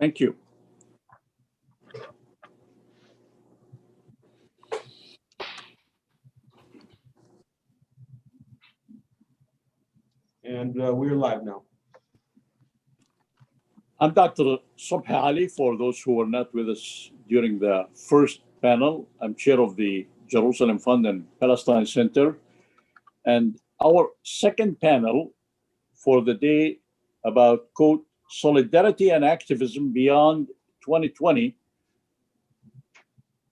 Thank you. And we're live now. I'm Dr. Subhi Ali. For those who were not with us during the first panel, I'm chair of the Jerusalem Fund and Palestine Center. And our second panel for the day about, quote, solidarity and activism beyond 2020,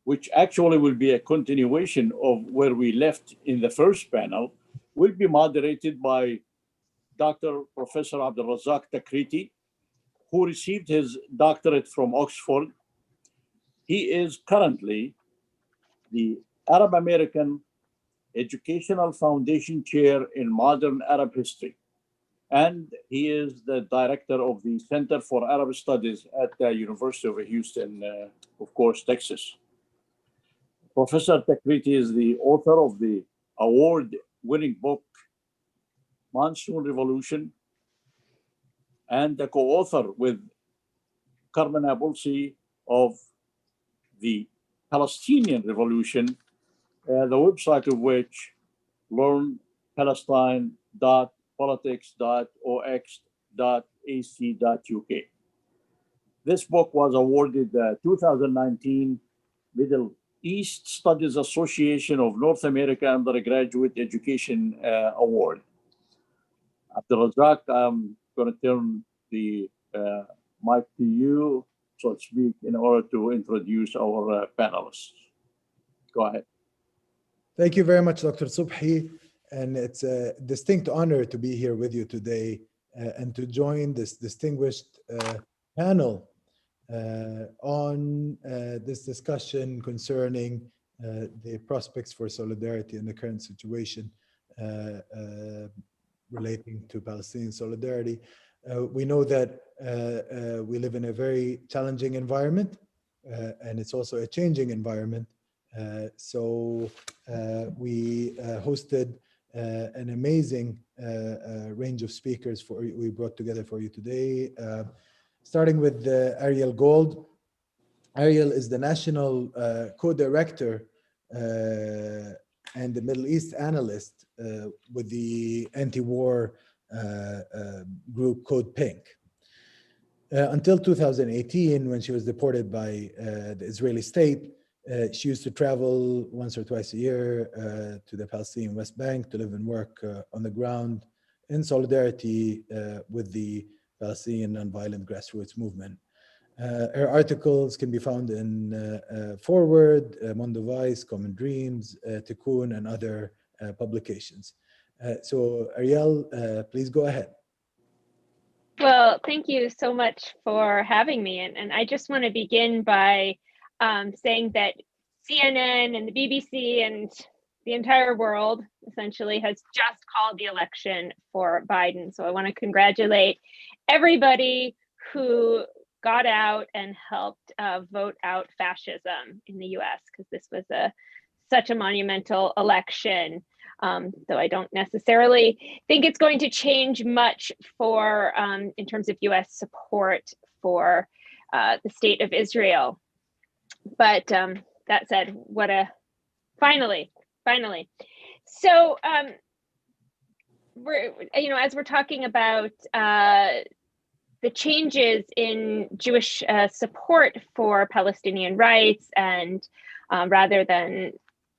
which actually will be a continuation of where we left in the first panel, will be moderated by Dr. Professor Abdulrazak Takriti, who received his doctorate from Oxford. He is currently the Arab American Educational Foundation Chair in Modern Arab History. And he is the director of the Center for Arab Studies at the University of Houston, of course, Texas. Professor Takriti is the author of the award-winning book, Monsoon Revolution, and the co-author with Carmen Abulsi of the Palestinian Revolution, the website of which learnpalestine.politics.ox.ac.uk. This book was awarded the 2019 Middle East Studies Association of North America Undergraduate Education Award. Abdulrazak, I'm going to turn the mic to you, so to speak, in order to introduce our panelists. Go ahead. Thank you very much, Dr. Subhi. And it's a distinct honor to be here with you today and to join this distinguished panel on this discussion concerning the prospects for solidarity in the current situation relating to Palestinian solidarity. We know that we live in a very challenging environment, and it's also a changing environment. So we hosted an amazing range of speakers we brought together for you today, starting with Ariel Gold. Ariel is the national co-director and the Middle East analyst with the anti-war group Code Pink. Until 2018, when she was deported by the Israeli state, she used to travel once or twice a year to the Palestinian West Bank to live and work on the ground in solidarity with the Palestinian nonviolent grassroots movement. Her articles can be found in Forward, Mondo Vice, Common Dreams, Tikkun, and other publications. So Ariel, please go ahead. Well, thank you so much for having me. And I just want to begin by saying that CNN and the BBC and the entire world essentially has just called the election for Biden. So I want to congratulate everybody who got out and helped vote out fascism in the US, because this was such a monumental election. Though I don't necessarily think it's going to change much for in terms of US support for the state of Israel. But that said, finally. So as we're talking about the changes in Jewish support for Palestinian rights and rather than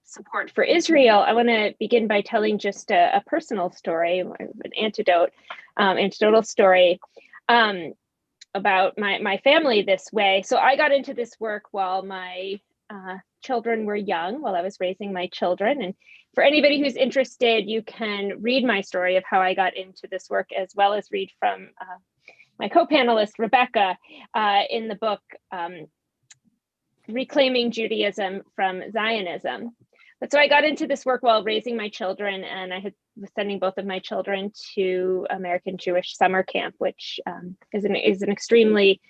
support for Israel, I want to begin by telling just a personal story, an anecdotal story about my family this way. So I got into this work while my children were young, while I was raising my children. And for anybody who's interested, you can read my story of how I got into this work, as well as read from my co-panelist, Rebecca, in the book, Reclaiming Judaism from Zionism. But so I got into this work while raising my children, and was sending both of my children to American Jewish summer camp, which is an extremely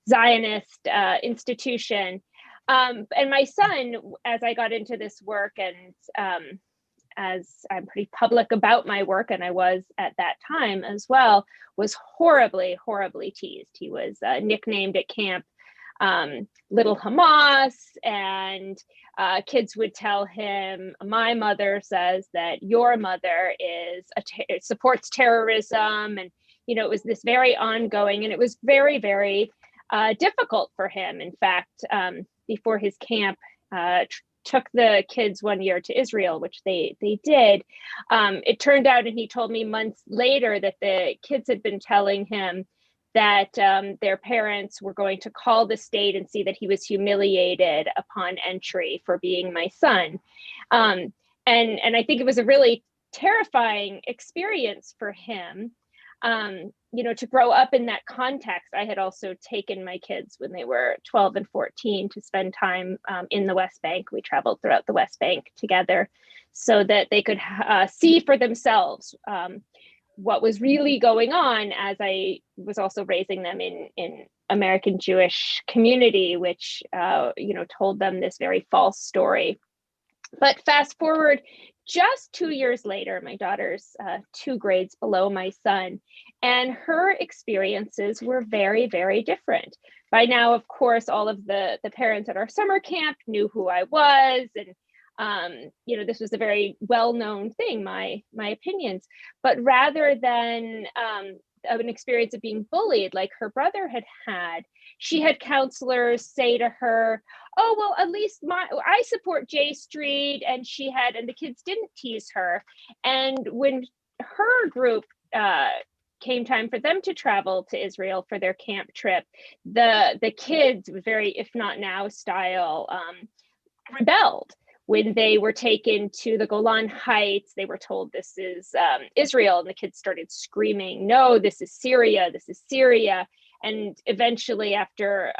Zionist institution. And my son, as I got into this work and as I'm pretty public about my work, and I was at that time as well, was horribly, horribly teased. He was nicknamed at camp Little Hamas, and kids would tell him, my mother says that your mother supports terrorism. And, it was this very ongoing, and it was very, very difficult for him. In fact, before his camp took the kids one year to Israel, which they did, it turned out, and he told me months later, that the kids had been telling him that their parents were going to call the state and see that he was humiliated upon entry for being my son. And I think it was a really terrifying experience for him, to grow up in that context. I had also taken my kids when they were 12 and 14 to spend time in the West Bank. We traveled throughout the West Bank together so that they could see for themselves what was really going on, as I was also raising them in American Jewish community, which, told them this very false story. But fast forward just 2 years later, my daughter's 2 grades below my son, and her experiences were very, very different. By now, of course, all of the parents at our summer camp knew who I was, and this was a very well-known thing, my opinions. But rather than an experience of being bullied like her brother had, she had counselors say to her, "Oh, well, at least I support J Street," and the kids didn't tease her. And when her group came time for them to travel to Israel for their camp trip, the kids, very, if not now style, rebelled. When they were taken to the Golan Heights, they were told this is Israel, and the kids started screaming, "No, this is Syria, this is Syria." And eventually, after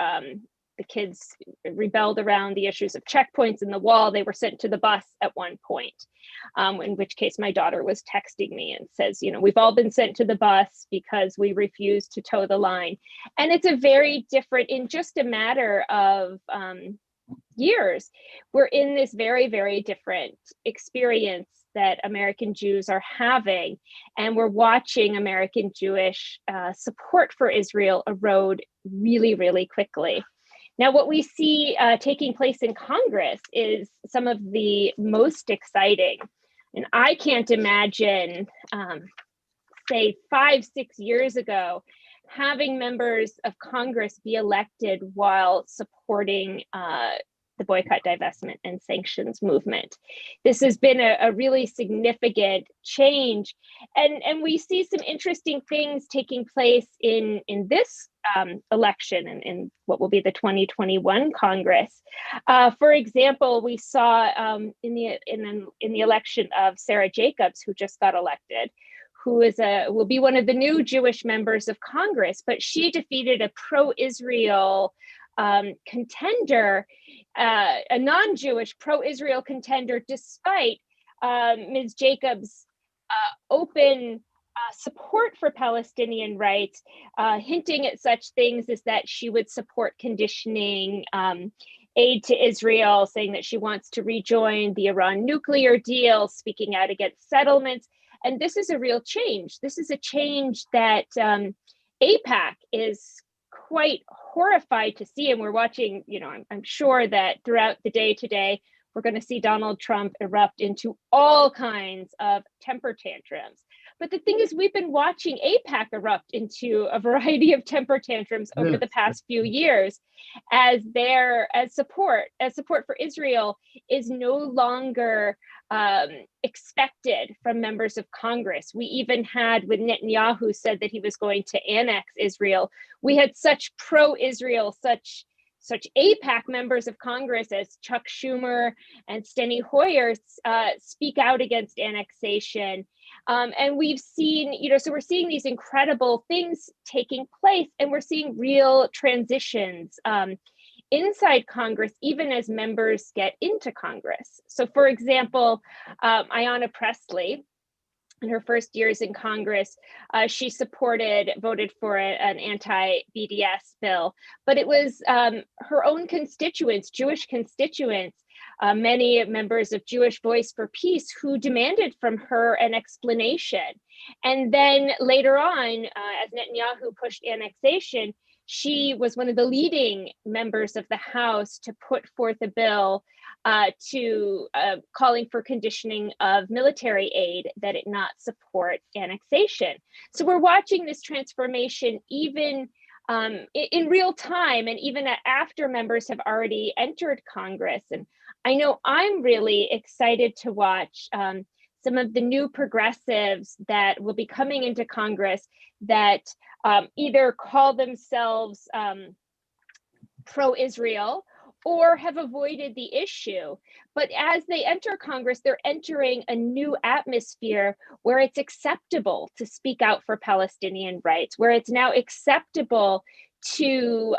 the kids rebelled around the issues of checkpoints in the wall, they were sent to the bus at one point, in which case my daughter was texting me and says, "We've all been sent to the bus because we refused to toe the line." And it's a very different, in just a matter of years, we're in this very, very different experience that American Jews are having, and we're watching American Jewish support for Israel erode really, really quickly. Now, what we see taking place in Congress is some of the most exciting, and I can't imagine, say 5-6 years ago, having members of Congress be elected while supporting the boycott, divestment, and sanctions movement. This has been a really significant change. And we see some interesting things taking place in this election and in what will be the 2021 Congress. For example, we saw in the election of Sarah Jacobs, who just got elected, who will be one of the new Jewish members of Congress, but she defeated a pro-Israel contender, a non-Jewish pro-Israel contender, despite Ms. Jacobs' open support for Palestinian rights, hinting at such things as that she would support conditioning aid to Israel, saying that she wants to rejoin the Iran nuclear deal, speaking out against settlements. And this is a real change. This is a change that AIPAC is quite horrified to see. And we're watching, I'm sure that throughout the day today, we're going to see Donald Trump erupt into all kinds of temper tantrums. But the thing is, we've been watching AIPAC erupt into a variety of temper tantrums over the past few years, as support for Israel is no longer expected from members of Congress. We even had, when Netanyahu said that he was going to annex Israel, we had such pro-Israel, such AIPAC members of Congress as Chuck Schumer and Steny Hoyer speak out against annexation. And we've seen, so we're seeing these incredible things taking place, and we're seeing real transitions inside Congress, even as members get into Congress. So for example, Ayanna Pressley, in her first years in Congress, she voted for an anti-BDS bill, but it was her own constituents, Jewish constituents, many members of Jewish Voice for Peace who demanded from her an explanation. And then later on, as Netanyahu pushed annexation, she was one of the leading members of the House to put forth a bill calling for conditioning of military aid that it not support annexation. So we're watching this transformation even in real time, and even after members have already entered Congress. And I know I'm really excited to watch some of the new progressives that will be coming into Congress that either call themselves pro-Israel or have avoided the issue. But as they enter Congress, they're entering a new atmosphere where it's acceptable to speak out for Palestinian rights, where it's now acceptable to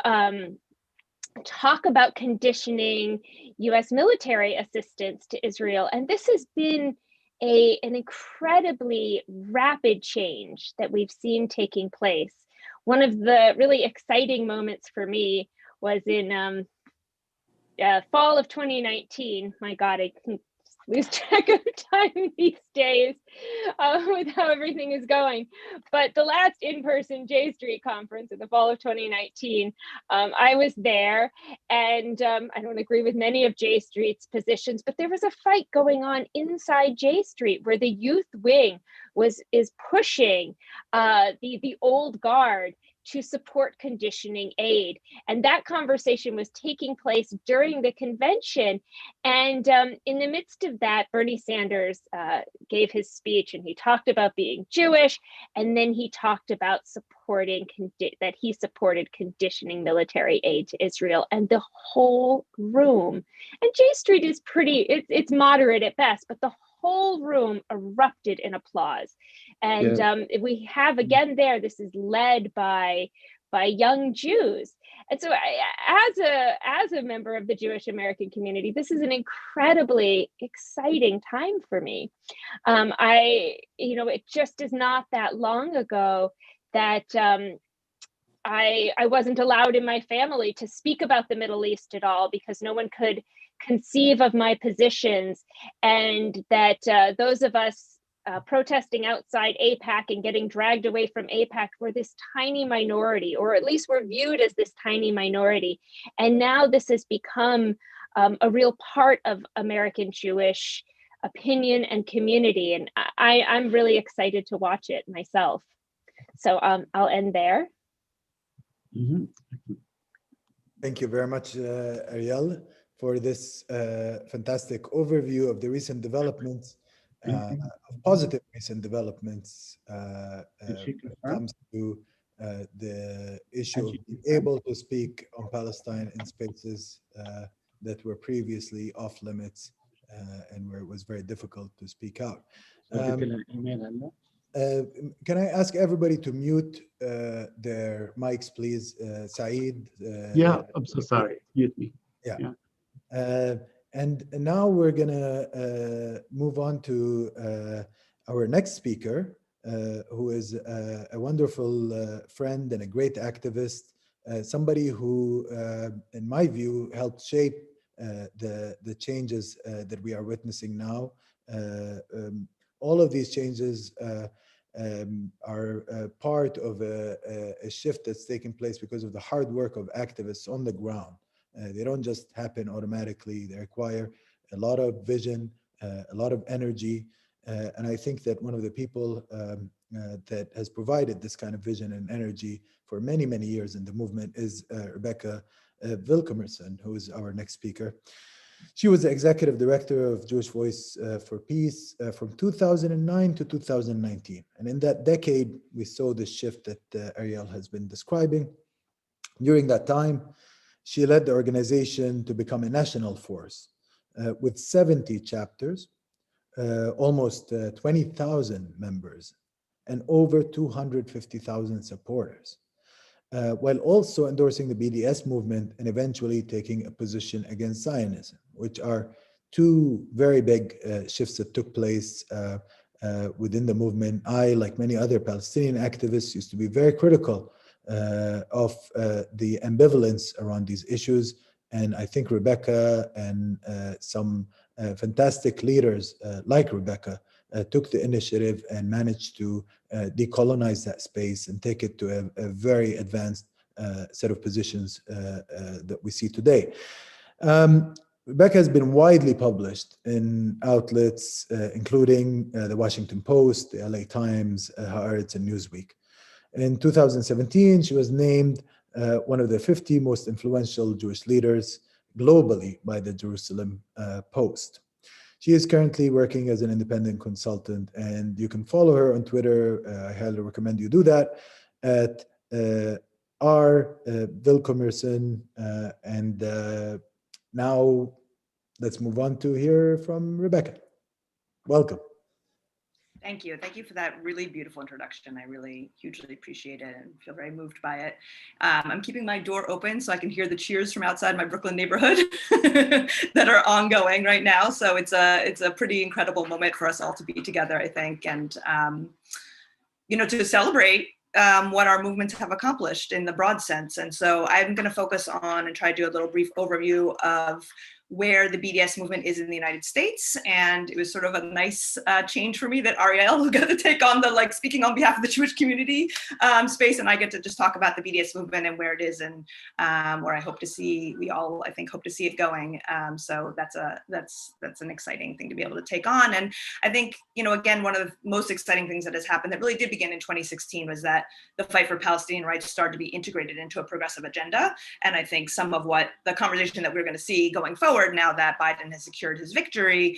talk about conditioning US military assistance to Israel. And this has been an incredibly rapid change that we've seen taking place. One of the really exciting moments for me was in fall of 2019. My God, I can lose track of time these days with how everything is going. But the last in-person J Street conference in the fall of 2019, I was there, and I don't agree with many of J Street's positions, but there was a fight going on inside J Street where the youth wing is pushing the old guard to support conditioning aid. And that conversation was taking place during the convention. And in the midst of that, Bernie Sanders gave his speech, and he talked about being Jewish. And then he talked about that he supported conditioning military aid to Israel. And the whole room, and J Street is it's moderate at best, but the whole room erupted in applause. And we have, again, this is led by young Jews. And so as a member of the Jewish American community, this is an incredibly exciting time for me. It just is not that long ago that I wasn't allowed in my family to speak about the Middle East at all because no one could conceive of my positions, and that those of us protesting outside AIPAC and getting dragged away from AIPAC were this tiny minority, or at least were viewed as this tiny minority. And now this has become a real part of American Jewish opinion and community. And I'm really excited to watch it myself. So I'll end there. Mm-hmm. Thank you very much, Ariel, for this fantastic overview of the recent developments, positive recent developments when it comes to the issue of being able to speak on Palestine in spaces that were previously off limits and where it was very difficult to speak out. Can I ask everybody to mute their mics, please? Saeed? Yeah, I'm so sorry. Mute me. Yeah. And now we're gonna move on to our next speaker, who is a wonderful friend and a great activist, somebody who, in my view, helped shape the changes that we are witnessing now. All of these changes are part of a shift that's taking place because of the hard work of activists on the ground. They don't just happen automatically. They require a lot of vision, a lot of energy. And I think that one of the people that has provided this kind of vision and energy for many, many years in the movement is Rebecca Vilkomerson, who is our next speaker. She was the executive director of Jewish Voice for Peace from 2009 to 2019. And in that decade, we saw the shift that Ariel has been describing. During that time, she led the organization to become a national force with 70 chapters, almost 20,000 members, and over 250,000 supporters, while also endorsing the BDS movement and eventually taking a position against Zionism, which are two very big shifts that took place within the movement. I, like many other Palestinian activists, used to be very critical of the ambivalence around these issues. And I think Rebecca and some fantastic leaders like Rebecca took the initiative and managed to decolonize that space and take it to a very advanced set of positions that we see today. Rebecca has been widely published in outlets, including the Washington Post, the LA Times, Haaretz, and Newsweek. In 2017, she was named one of the 50 most influential Jewish leaders globally by the Jerusalem Post. She is currently working as an independent consultant, and you can follow her on Twitter. I highly recommend you do that at Vilkomerson. And now let's move on to hear from Rebecca. Welcome. Thank you. Thank you for that really beautiful introduction. I really hugely appreciate it and feel very moved by it. I'm keeping my door open so I can hear the cheers from outside my Brooklyn neighborhood that are ongoing right now. So it's a pretty incredible moment for us all to be together, I think, and to celebrate what our movements have accomplished in the broad sense. And so I'm going to focus on and try to do a little brief overview of where the BDS movement is in the United States. And it was sort of a nice change for me that Ariel was going to take on the speaking on behalf of the Jewish community space. And I get to just talk about the BDS movement and where it is and where I hope to see, we all, I think, hope to see it going. So that's an exciting thing to be able to take on. And I think, again, one of the most exciting things that has happened that really did begin in 2016 was that the fight for Palestinian rights started to be integrated into a progressive agenda. And I think some of what the conversation that we're going to see going forward now that Biden has secured his victory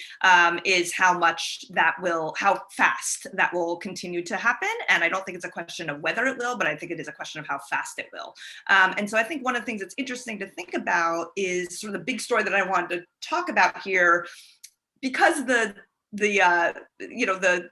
is how fast that will continue to happen. And I don't think it's a question of whether it will, but I think it is a question of how fast it will. And so I think one of the things that's interesting to think about is sort of the big story that I wanted to talk about here, because the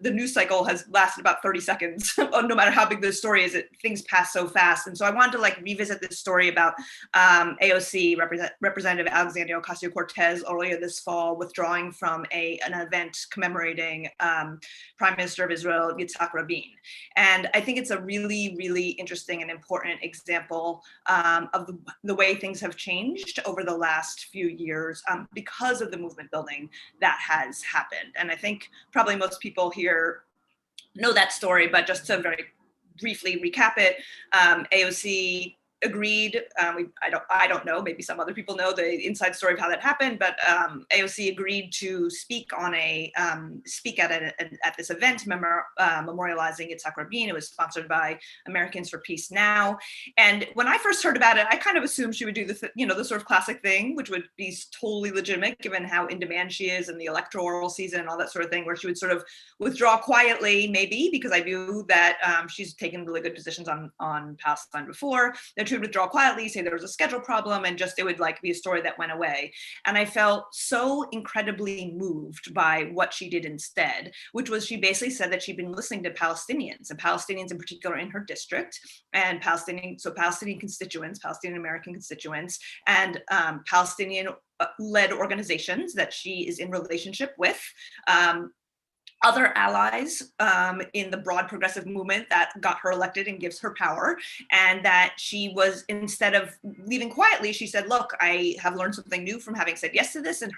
news cycle has lasted about 30 seconds. No matter how big the story is, things pass so fast. And so I wanted to revisit this story about AOC, Representative Alexandria Ocasio-Cortez, earlier this fall, withdrawing from an event commemorating Prime Minister of Israel, Yitzhak Rabin. And I think it's a really, really interesting and important example of the way things have changed over the last few years because of the movement building that has happened. And I think probably most people here know that story, but just to very briefly recap it, AOC agreed. I don't know. Maybe some other people know the inside story of how that happened. But AOC agreed to speak on at this event memorializing Yitzhak Rabin. It was sponsored by Americans for Peace Now. And when I first heard about it, I kind of assumed she would do the sort of classic thing, which would be totally legitimate given how in demand she is and the electoral season and all that sort of thing, where she would sort of withdraw quietly, maybe because I knew that she's taken really good positions on Palestine before. That she would withdraw quietly, say there was a schedule problem, and just it would be a story that went away. And I felt so incredibly moved by what she did instead, which was she basically said that she'd been listening to Palestinians, and Palestinians in particular in her district, and Palestinian constituents, Palestinian American constituents, and Palestinian-led organizations that she is in relationship with, other allies in the broad progressive movement that got her elected and gives her power, and that she was, instead of leaving quietly, she said, look, I have learned something new from having said yes to this and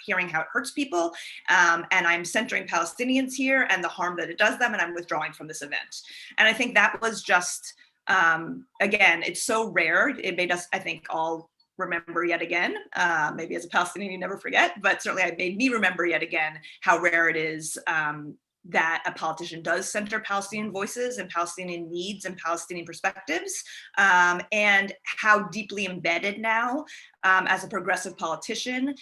hearing how it hurts people, and I'm centering Palestinians here and the harm that it does them, and I'm withdrawing from this event. And I think that was just, again, it's so rare. It made us, I think, all remember yet again, maybe as a Palestinian you never forget, but certainly it made me remember yet again how rare it is that a politician does center Palestinian voices and Palestinian needs and Palestinian perspectives, and how deeply embedded now as a progressive politician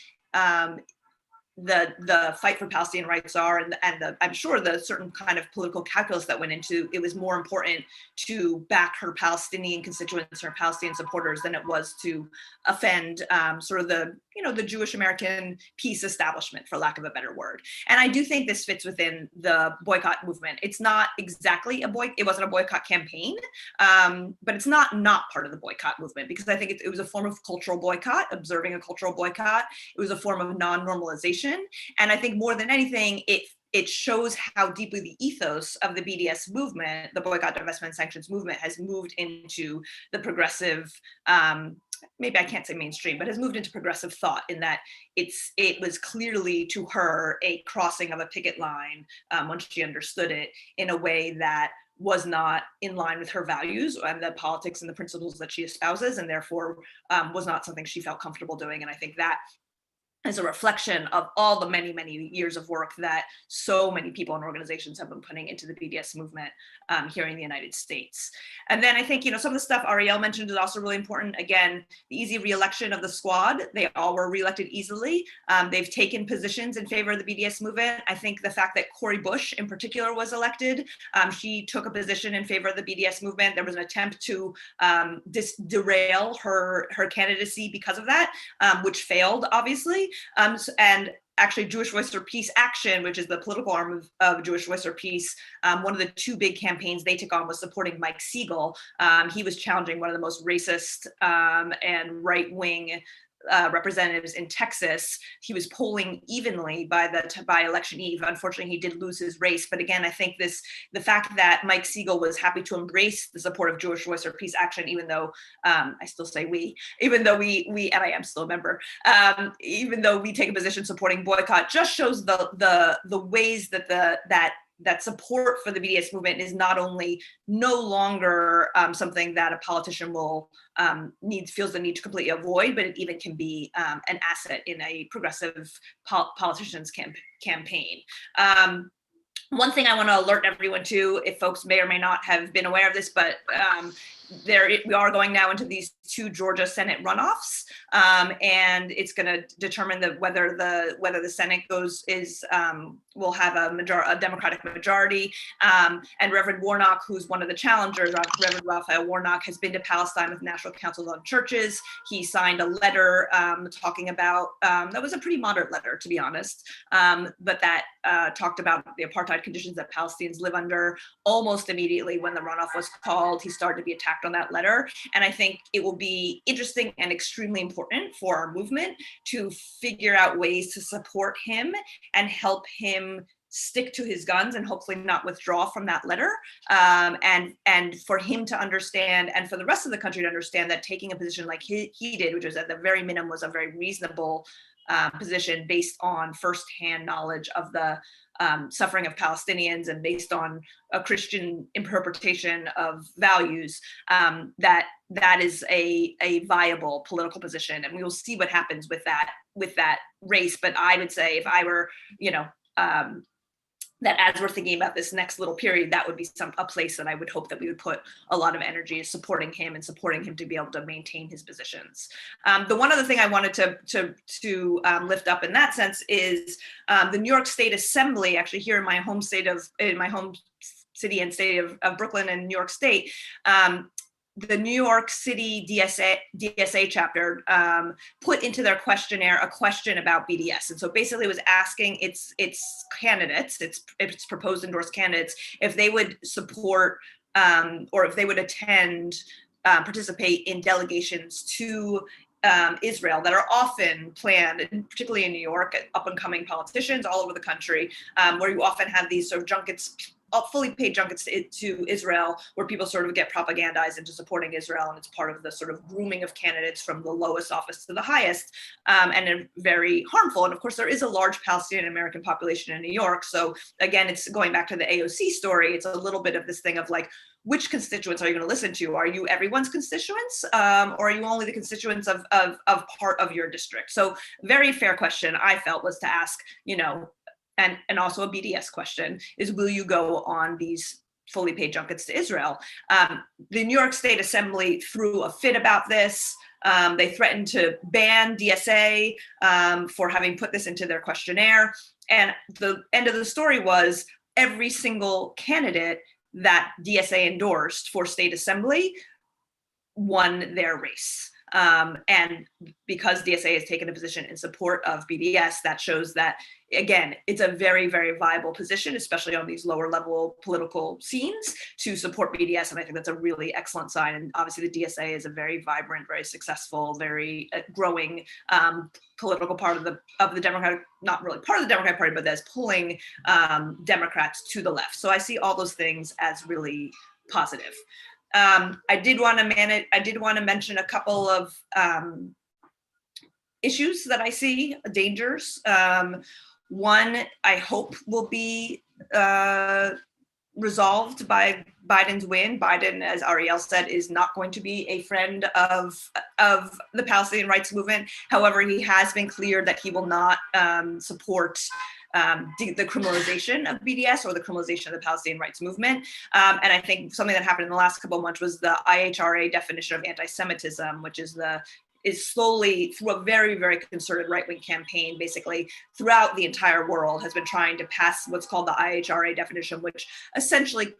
the fight for Palestinian rights are, and I'm sure the certain kind of political calculus that went into it was more important to back her Palestinian constituents or Palestinian supporters than it was to offend sort of the Jewish American peace establishment, for lack of a better word. And I do think this fits within the boycott movement. It's not exactly it wasn't a boycott campaign, but it's not part of the boycott movement, because I think it was a form of cultural boycott, observing a cultural boycott. It was a form of non-normalization. And I think more than anything, it shows how deeply the ethos of the BDS movement, the boycott, divestment, sanctions movement, has moved into the progressive, maybe I can't say mainstream, but has moved into progressive thought, in that it was clearly to her a crossing of a picket line once she understood it, in a way that was not in line with her values and the politics and the principles that she espouses, and therefore was not something she felt comfortable doing. And I think that is a reflection of all the many, many years of work that so many people and organizations have been putting into the BDS movement here in the United States. And then I think, some of the stuff Ariel mentioned is also really important. Again, the easy re-election of the squad. They all were re-elected easily. They've taken positions in favor of the BDS movement. I think the fact that Cori Bush in particular was elected, she took a position in favor of the BDS movement. There was an attempt to derail her candidacy because of that, which failed, obviously. And actually Jewish Voice for Peace Action, which is the political arm of Jewish Voice for Peace, one of the two big campaigns they took on was supporting Mike Siegel. He was challenging one of the most racist and right-wing representatives in Texas. He was polling evenly by election eve. Unfortunately, he did lose his race. But again, I think the fact that Mike Siegel was happy to embrace the support of Jewish Voice for Peace Action, even though I still say we, even though we and I am still a member, even though we take a position supporting boycott, just shows the ways that support for the BDS movement is not only no longer something that a politician will feels the need to completely avoid, but it even can be an asset in a progressive politician's campaign. One thing I want to alert everyone to, if folks may or may not have been aware of this, but we are going now into these two Georgia Senate runoffs, and it's going to determine whether the Senate will have a Democratic majority. And Reverend Warnock, who's one of the challengers, Reverend Raphael Warnock, has been to Palestine with National Council on Churches. He signed a letter talking about, that was a pretty moderate letter, to be honest, but that talked about the apartheid conditions that Palestinians live under. Almost immediately when the runoff was called, he started to be attacked on that letter. And I think it will be interesting and extremely important for our movement to figure out ways to support him and help him stick to his guns and hopefully not withdraw from that letter, and for him to understand, and for the rest of the country to understand, that taking a position like he did, which was at the very minimum was a very reasonable position based on firsthand knowledge of the suffering of Palestinians and based on a Christian interpretation of values, that is a viable political position. And we will see what happens with that race. But I would say, if I were, that as we're thinking about this next little period, that would be a place that I would hope that we would put a lot of energy, is supporting him and supporting him to be able to maintain his positions. The one other thing I wanted to lift up in that sense is the New York State Assembly, actually here in my home city and state of Brooklyn and New York State. The New York City DSA chapter put into their questionnaire a question about BDS. And so basically it was asking its candidates, its proposed endorsed candidates, if they would support or if they would participate in delegations to Israel that are often planned, particularly in New York, up and coming politicians all over the country, where you often have these sort of junkets, fully paid junkets to Israel, where people sort of get propagandized into supporting Israel, and it's part of the sort of grooming of candidates from the lowest office to the highest, and very harmful. And of course, there is a large Palestinian American population in New York. So again, it's going back to the AOC story. It's a little bit of this thing of like, which constituents are you going to listen to? Are you everyone's constituents, or are you only the constituents of part of your district? So very fair question, I felt, was to ask, and also a BDS question is, will you go on these fully paid junkets to Israel? The New York State Assembly threw a fit about this. They threatened to ban DSA for having put this into their questionnaire. And the end of the story was every single candidate that DSA endorsed for state assembly won their race. And because DSA has taken a position in support of BDS, that shows that, again, it's a very, very viable position, especially on these lower level political scenes, to support BDS. And I think that's a really excellent sign. And obviously the DSA is a very vibrant, very successful, very growing political part of the Democratic, not really part of the Democratic Party, but that's pulling Democrats to the left. So I see all those things as really positive. I did want to mention a couple of issues that I see, dangers. One, I hope will be resolved by Biden's win. Biden, as Ariel said, is not going to be a friend of the Palestinian rights movement. However, he has been clear that he will not support the criminalization of BDS or the criminalization of the Palestinian rights movement. And I think something that happened in the last couple of months was the IHRA definition of anti-Semitism, which is slowly, through a very, very concerted right-wing campaign, basically throughout the entire world, has been trying to pass what's called the IHRA definition, which essentially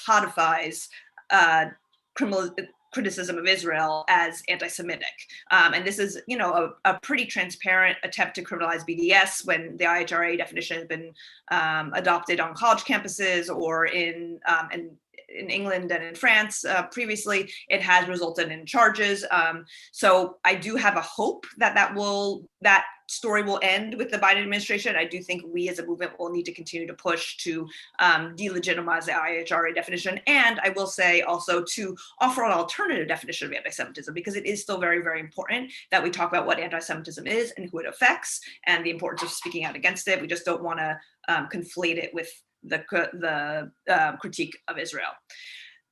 codifies criticism of Israel as anti-Semitic. And this is, a pretty transparent attempt to criminalize BDS when the IHRA definition has been adopted on college campuses or in England and in France previously. It has resulted in charges. So I do have a hope that story will end with the Biden administration. I do think we as a movement will need to continue to push to delegitimize the IHRA definition. And I will say also to offer an alternative definition of anti-Semitism, because it is still very, very important that we talk about what anti-Semitism is and who it affects and the importance of speaking out against it. We just don't want to conflate it with the critique of Israel.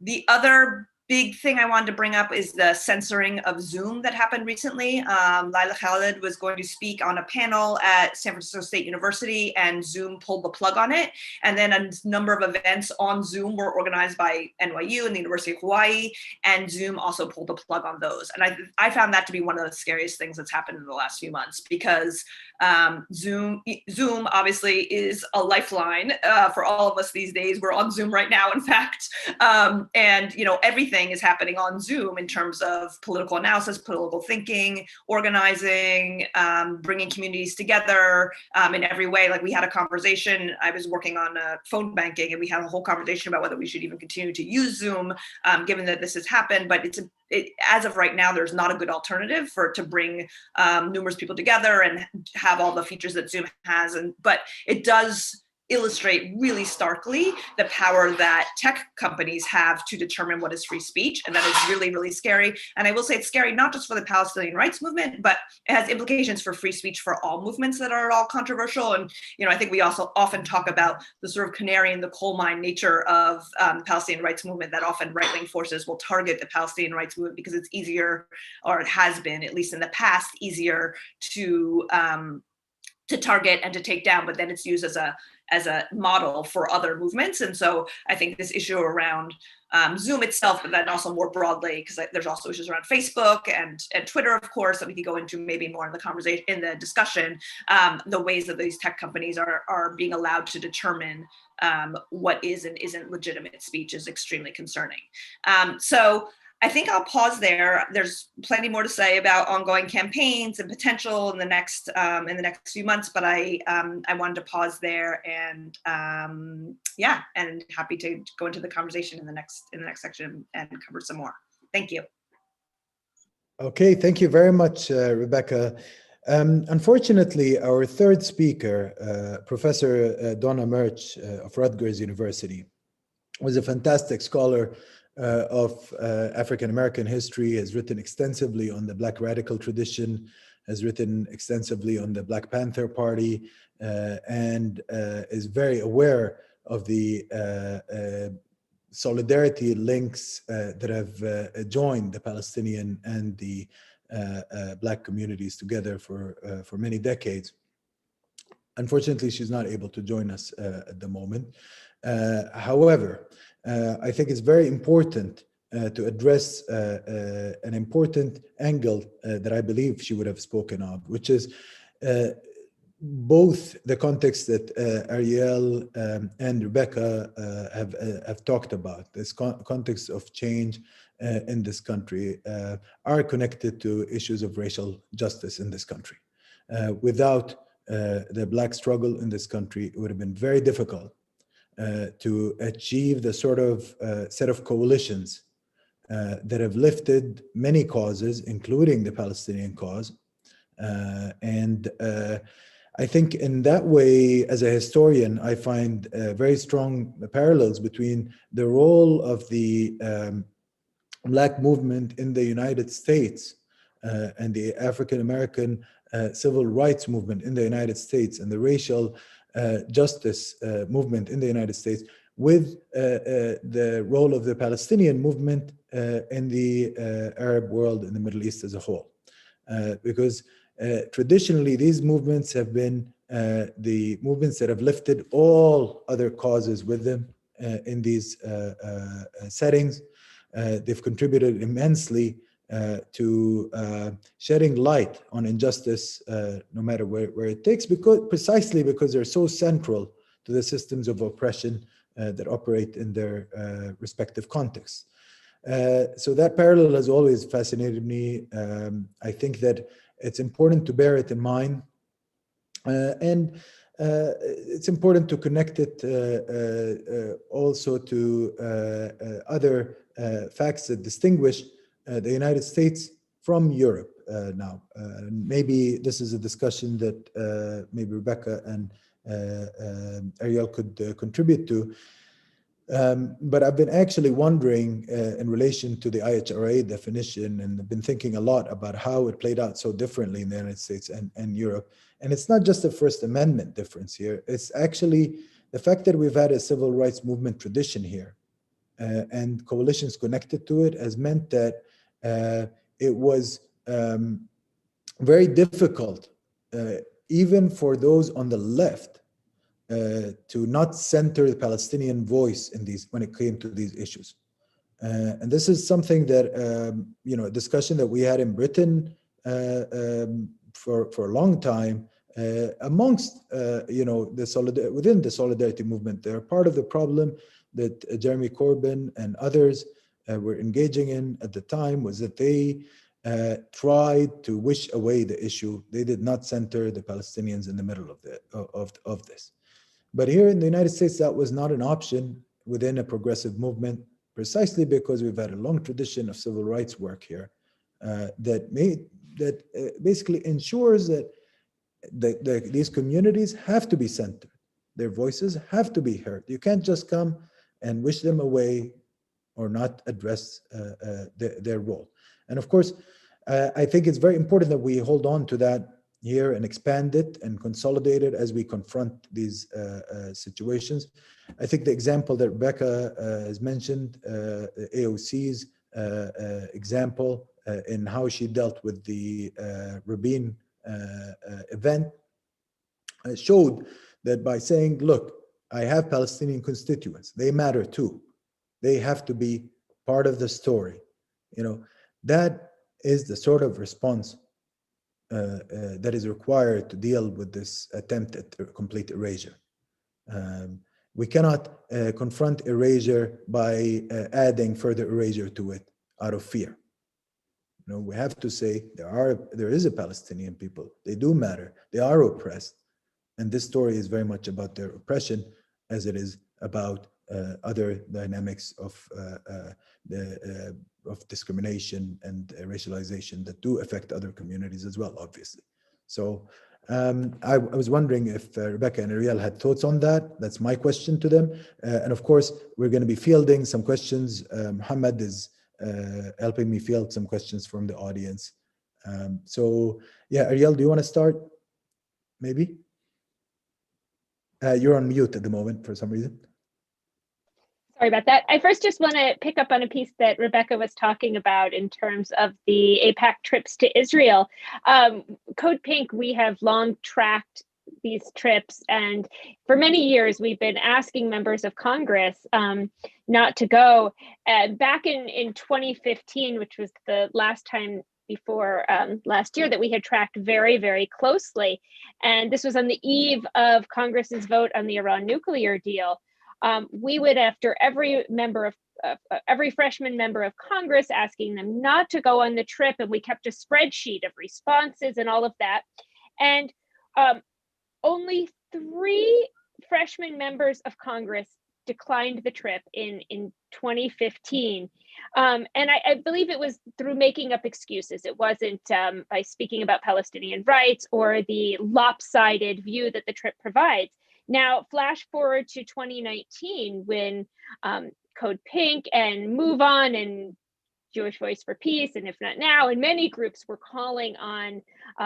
The other big thing I wanted to bring up is the censoring of Zoom that happened recently. Laila Khalid was going to speak on a panel at San Francisco State University, and Zoom pulled the plug on it. And then a number of events on Zoom were organized by NYU and the University of Hawaii, and Zoom also pulled the plug on those. And I found that to be one of the scariest things that's happened in the last few months, because Zoom obviously is a lifeline for all of us these days. We're on Zoom right now, in fact. And everything is happening on Zoom in terms of political analysis, political thinking, organizing, bringing communities together in every way. Like, we had a conversation, I was working on phone banking, and we had a whole conversation about whether we should even continue to use Zoom, given that this has happened. But as of right now, there's not a good alternative to bring numerous people together and have all the features that Zoom has. But it does illustrate really starkly the power that tech companies have to determine what is free speech. And that is really, really scary. And I will say it's scary not just for the Palestinian rights movement, but it has implications for free speech for all movements that are at all controversial. And, I think we also often talk about the sort of canary in the coal mine nature of the Palestinian rights movement, that often right-wing forces will target the Palestinian rights movement because it's easier, or it has been, at least in the past, easier to target and to take down, but then it's used as a model for other movements. And so I think this issue around Zoom itself, but then also more broadly, because there's also issues around Facebook and Twitter, of course, that we could go into maybe more in the conversation, in the discussion, the ways that these tech companies are being allowed to determine what is and isn't legitimate speech is extremely concerning. So I think I'll pause there. There's plenty more to say about ongoing campaigns and potential in the next few months, but I wanted to pause there, and and happy to go into the conversation in the next section and cover some more. Thank you. Okay, thank you very much, Rebecca. Unfortunately, our third speaker, Professor Donna Murch of Rutgers University, was a fantastic scholar of African American history, has written extensively on the Black radical tradition, has written extensively on the Black Panther Party, and is very aware of the solidarity links that have joined the Palestinian and the Black communities together for many decades. Unfortunately, she's not able to join us at the moment. However, I think it's very important to address an important angle that I believe she would have spoken of, which is both the context that Ariel and Rebecca have talked about, this context of change in this country are connected to issues of racial justice in this country. Without the Black struggle in this country, it would have been very difficult to achieve the sort of set of coalitions that have lifted many causes, including the Palestinian cause. I think in that way, as a historian, I find very strong parallels between the role of the Black movement in the United States and the African American civil rights movement in the United States and the racial justice movement in the United States with the role of the Palestinian movement in the Arab world and the Middle East as a whole. Because traditionally, these movements have been the movements that have lifted all other causes with them in these settings. They've contributed immensely to shedding light on injustice, no matter where it takes, precisely because they're so central to the systems of oppression that operate in their respective contexts. So that parallel has always fascinated me. I think that it's important to bear it in mind. And it's important to connect it also to other facts that distinguish the United States from Europe now. Maybe this is a discussion that maybe Rebecca and Ariel could contribute to. But I've been actually wondering in relation to the IHRA definition, and I've been thinking a lot about how it played out so differently in the United States and Europe. And it's not just the First Amendment difference here. It's actually the fact that we've had a civil rights movement tradition here and coalitions connected to it has meant that it was very difficult, even for those on the left, to not center the Palestinian voice in these when it came to these issues. And this is something that, a discussion that we had in Britain for a long time amongst, within the solidarity movement. They're part of the problem that Jeremy Corbyn and others were engaging in at the time, was that they tried to wish away the issue. They did not center the Palestinians in the middle of this. But here in the United States, that was not an option within a progressive movement, precisely because we've had a long tradition of civil rights work here that basically ensures that these communities have to be centered. Their voices have to be heard. You can't just come and wish them away or not address their role. And of course, I think it's very important that we hold on to that here and expand it and consolidate it as we confront these situations. I think the example that Rebecca has mentioned, AOC's example in how she dealt with the Rabin event, showed that by saying, look, I have Palestinian constituents, they matter too. They have to be part of the story. That is the sort of response that is required to deal with this attempt at complete erasure. We cannot confront erasure by adding further erasure to it out of fear. We have to say there is a Palestinian people. They do matter. They are oppressed, and this story is very much about their oppression, as it is about other dynamics of discrimination and racialization that do affect other communities as well, obviously. So I was wondering if Rebecca and Ariel had thoughts on that. That's my question to them. And of course, we're going to be fielding some questions. Mohammed is helping me field some questions from the audience. So yeah, Ariel, do you want to start? Maybe? You're on mute at the moment for some reason. Sorry about that. I first just want to pick up on a piece that Rebecca was talking about in terms of the AIPAC trips to Israel. Code Pink, we have long tracked these trips, and for many years we've been asking members of Congress not to go. Back in 2015, which was the last time before last year that we had tracked very, very closely, and this was on the eve of Congress's vote on the Iran nuclear deal. we would, after every freshman member of Congress asking them not to go on the trip, and we kept a spreadsheet of responses and all of that. And only 3 freshman members of Congress declined the trip in 2015. And I believe it was through making up excuses. It wasn't by speaking about Palestinian rights or the lopsided view that the trip provides. Now, flash forward to 2019 when Code Pink and Move On and Jewish Voice for Peace, and If Not Now, and many groups were calling on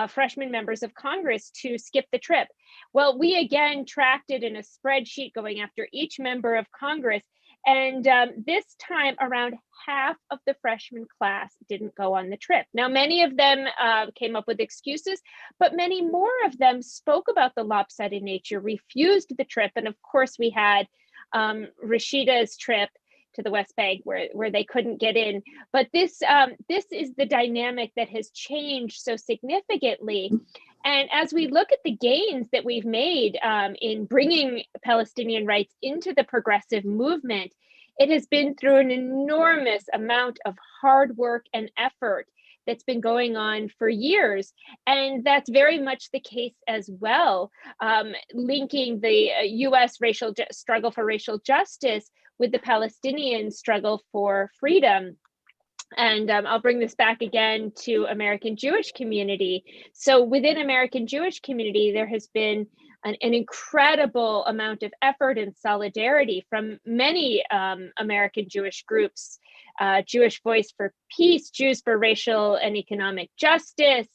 freshman members of Congress to skip the trip. Well, we again tracked it in a spreadsheet going after each member of Congress. And this time, around half of the freshman class didn't go on the trip. Now, many of them came up with excuses, but many more of them spoke about the lopsided nature, refused the trip. And of course, we had Rashida's trip to the West Bank where they couldn't get in. But this is the dynamic that has changed so significantly. And as we look at the gains that we've made in bringing Palestinian rights into the progressive movement, it has been through an enormous amount of hard work and effort that's been going on for years. And that's very much the case as well, linking the US struggle for racial justice with the Palestinian struggle for freedom. And I'll bring this back again to American Jewish community. So within American Jewish community, there has been an incredible amount of effort and solidarity from many American Jewish groups, Jewish Voice for Peace, Jews for Racial and Economic Justice,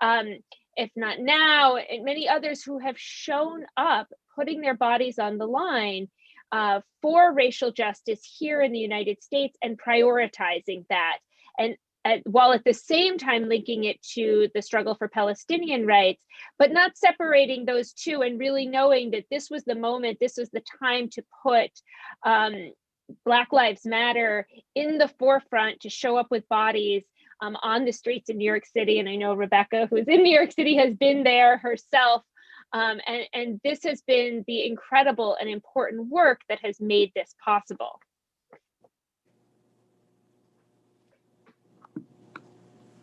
If Not Now, and many others who have shown up, putting their bodies on the line for racial justice here in the United States and prioritizing that. And while at the same time linking it to the struggle for Palestinian rights, but not separating those two, and really knowing that this was the moment, this was the time to put Black Lives Matter in the forefront, to show up with bodies on the streets in New York City. And I know Rebecca, who's in New York City, has been there herself. And this has been the incredible and important work that has made this possible.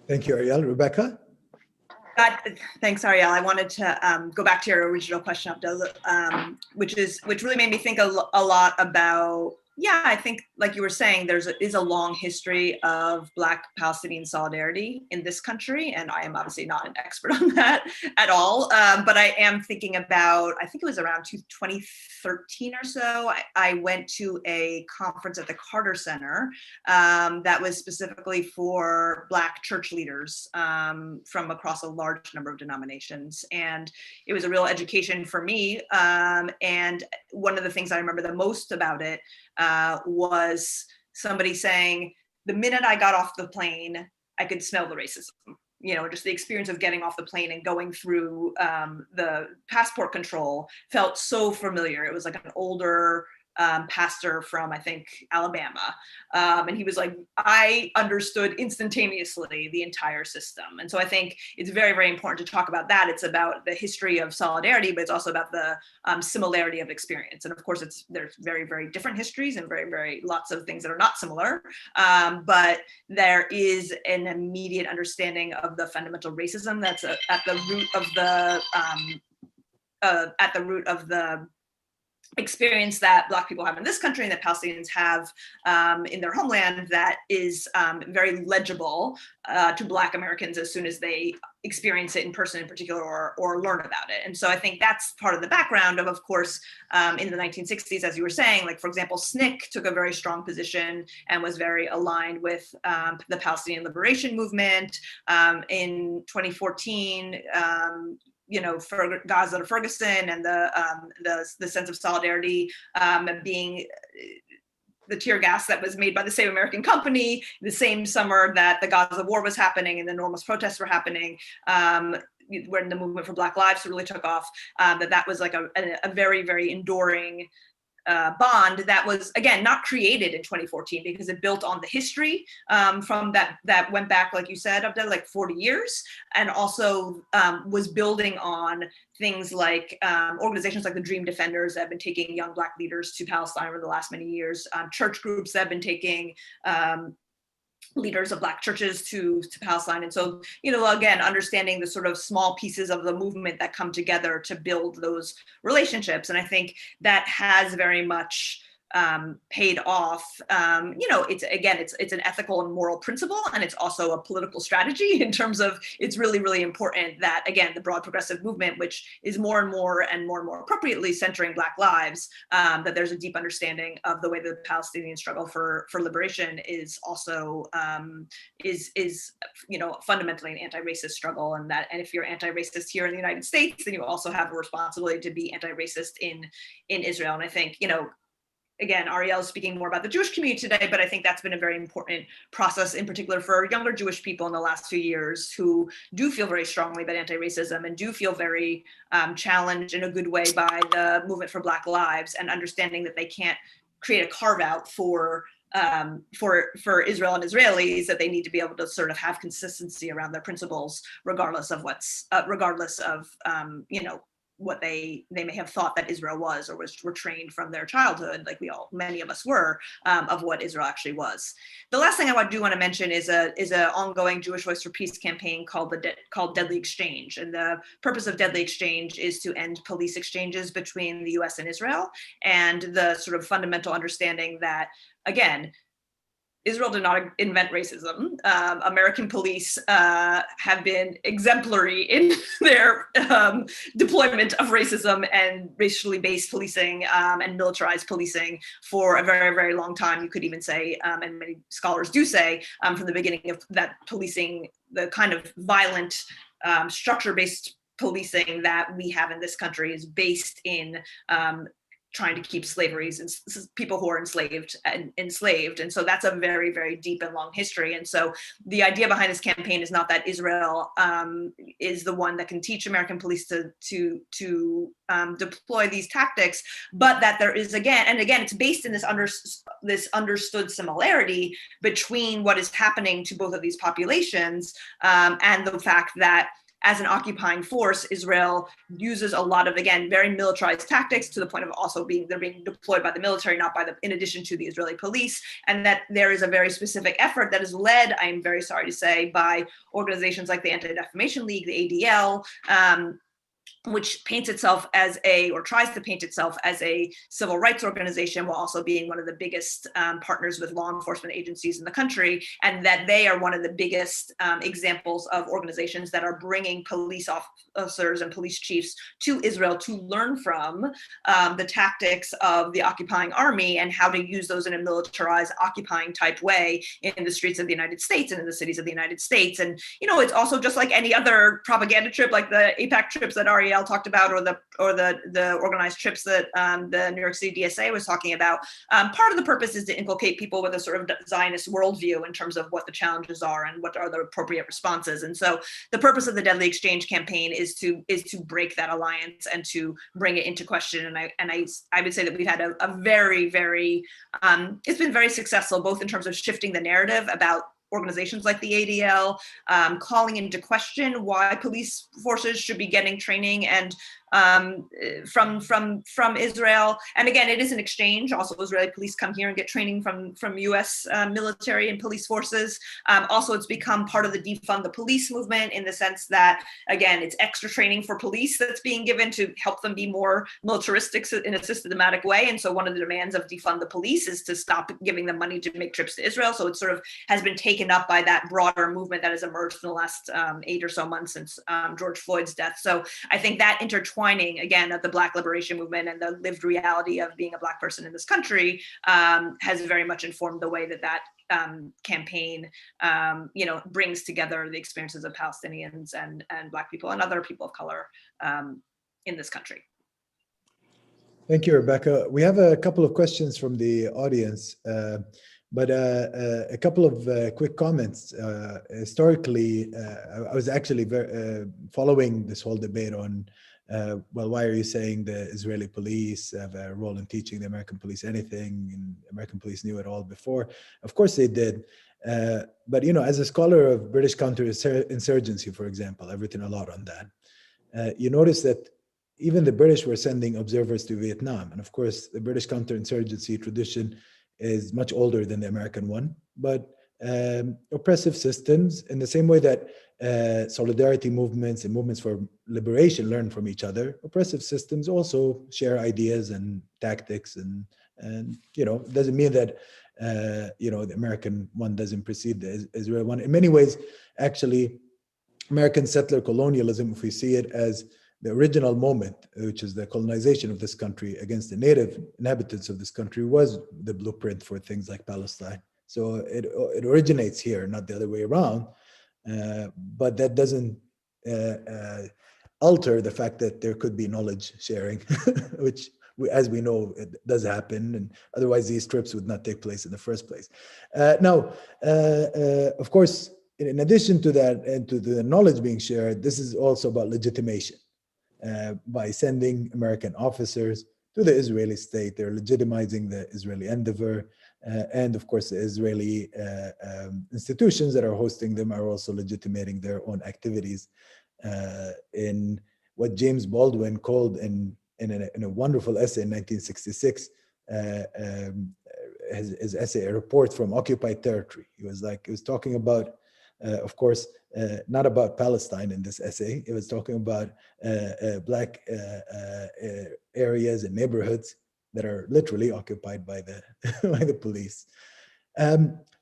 Thank you, Ariel. Rebecca? Thanks, Ariel. I wanted to go back to your original question, which really made me think a lot about, yeah, I think, like you were saying, is a long history of Black Palestinian solidarity in this country, and I am obviously not an expert on that at all, but I am thinking about, I think it was around 2013 or so, I went to a conference at the Carter Center that was specifically for Black church leaders from across a large number of denominations, and it was a real education for me, and one of the things I remember the most about it was somebody saying, the minute I got off the plane, I could smell the racism. You know, just the experience of getting off the plane and going through the passport control felt so familiar. It was like an older pastor from, I think, Alabama. And he was like, I understood instantaneously the entire system. And so I think it's very, very important to talk about that. It's about the history of solidarity, but it's also about the similarity of experience. And of course, there's very, very different histories and very, very lots of things that are not similar. But there is an immediate understanding of the fundamental racism that's at the root of the experience that Black people have in this country and that Palestinians have in their homeland that is very legible to Black Americans as soon as they experience it in person in particular or learn about it. And so I think that's part of the background of course, in the 1960s, as you were saying, like, for example, SNCC took a very strong position and was very aligned with the Palestinian Liberation Movement. In 2014, you know, for Gaza to Ferguson and the sense of solidarity being the tear gas that was made by the same American company the same summer that the Gaza war was happening and the enormous protests were happening, when the movement for Black Lives really took off, that was like a very, very enduring bond that was, again, not created in 2014 because it built on the history from that went back, like you said, Abdel, like 40 years, and also was building on things like organizations like the Dream Defenders that have been taking young Black leaders to Palestine over the last many years, church groups that have been taking leaders of Black churches to Palestine. And so, again, understanding the sort of small pieces of the movement that come together to build those relationships. And I think that has very much paid off. It's an ethical and moral principle, and it's also a political strategy in terms of it's really, really important that, again, the broad progressive movement, which is more and more appropriately centering Black lives, that there's a deep understanding of the way the Palestinian struggle for liberation is also fundamentally an anti-racist struggle, and if you're anti-racist here in the United States, then you also have a responsibility to be anti-racist in Israel. And I think, again, Ariel is speaking more about the Jewish community today, but I think that's been a very important process, in particular for younger Jewish people in the last few years who do feel very strongly about anti-racism and do feel very challenged in a good way by the movement for Black lives, and understanding that they can't create a carve out for Israel and Israelis, that they need to be able to sort of have consistency around their principles, regardless of what they may have thought that Israel was, or were trained from their childhood, like many of us were, of what Israel actually was. The last thing I do want to mention is an ongoing Jewish Voice for Peace campaign called Deadly Exchange. And the purpose of Deadly Exchange is to end police exchanges between the US and Israel, and the sort of fundamental understanding that, again, Israel did not invent racism. American police have been exemplary in their deployment of racism and racially based policing and militarized policing for a very, very long time. You could even say, and many scholars do say, from the beginning of that policing, the kind of violent structure-based policing that we have in this country is based in trying to keep slaveries and people who are enslaved. And so that's a very, very deep and long history. And so the idea behind this campaign is not that Israel is the one that can teach American police to deploy these tactics, but that there is, again, it's based in this understood similarity between what is happening to both of these populations, and the fact that as an occupying force, Israel uses a lot of, again, very militarized tactics, to the point of also being deployed by the military, in addition to the Israeli police, and that there is a very specific effort that is led, I'm very sorry to say, by organizations like the Anti-Defamation League, the ADL, which paints itself or tries to paint itself as a civil rights organization, while also being one of the biggest partners with law enforcement agencies in the country, and that they are one of the biggest examples of organizations that are bringing police officers and police chiefs to Israel to learn from the tactics of the occupying army and how to use those in a militarized, occupying type way in the streets of the United States and in the cities of the United States. And it's also just like any other propaganda trip, like the AIPAC trips that Ariel talked about, or the organized trips that the New York City DSA was talking about. Part of the purpose is to inculcate people with a sort of Zionist worldview in terms of what the challenges are and what are the appropriate responses. And so the purpose of the Deadly Exchange campaign is to break that alliance and to bring it into question. And I would say that we've had a very, very, it's been very successful, both in terms of shifting the narrative about organizations like the ADL, calling into question why police forces should be getting training and from Israel. And again, it is an exchange. Also, Israeli police come here and get training from US military and police forces. Also, it's become part of the defund the police movement, in the sense that, again, it's extra training for police that's being given to help them be more militaristic in a systematic way. And so one of the demands of defund the police is to stop giving them money to make trips to Israel. So it sort of has been taken up by that broader movement that has emerged in the last 8 or so months since George Floyd's death. So I think that intertwining, again, of the Black liberation movement and the lived reality of being a Black person in this country has very much informed the way that campaign, brings together the experiences of Palestinians and Black people and other people of color in this country. Thank you, Rebecca. We have a couple of questions from the audience, but a couple of quick comments. Historically, I was actually following this whole debate on well, why are you saying the Israeli police have a role in teaching the American police anything? And American police knew it all before. Of course they did. But, as a scholar of British counterinsurgency, for example, I've written a lot on that. You notice that even the British were sending observers to Vietnam. And of course, the British counterinsurgency tradition is much older than the American one. But oppressive systems, in the same way that solidarity movements and movements for liberation learn from each other, oppressive systems also share ideas and tactics, and it doesn't mean that the American one doesn't precede the Israeli one. In many ways, actually, American settler colonialism, if we see it as the original moment, which is the colonization of this country against the native inhabitants of this country, was the blueprint for things like Palestine. So it originates here, not the other way around. But that doesn't alter the fact that there could be knowledge sharing, which, as we know, it does happen, and otherwise these trips would not take place in the first place. Now, of course, in addition to that and to the knowledge being shared, this is also about legitimation. By sending American officers to the Israeli state, they're legitimizing the Israeli endeavor. And of course, the Israeli institutions that are hosting them are also legitimating their own activities in what James Baldwin called in a wonderful essay in 1966, his essay, A Report from Occupied Territory. He was talking about, of course, not about Palestine in this essay. It was talking about Black areas and neighborhoods that are literally occupied by the by the police.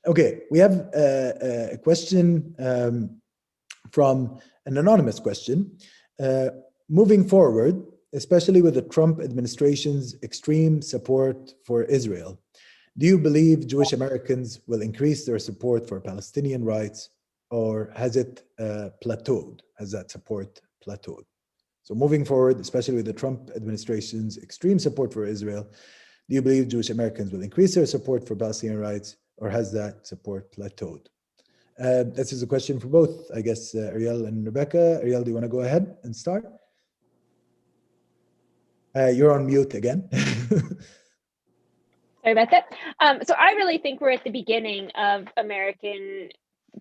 Okay, we have a question from an anonymous question. Moving forward, especially with the Trump administration's extreme support for Israel, do you believe Jewish Americans will increase their support for Palestinian rights, or has it plateaued? Has that support plateaued? So moving forward, especially with the Trump administration's extreme support for Israel, do you believe Jewish Americans will increase their support for Palestinian rights, or has that support plateaued? This is a question for both, I guess, Ariel and Rebecca. Ariel, do you want to go ahead and start? You're on mute again. Sorry about that. So I really think we're at the beginning of American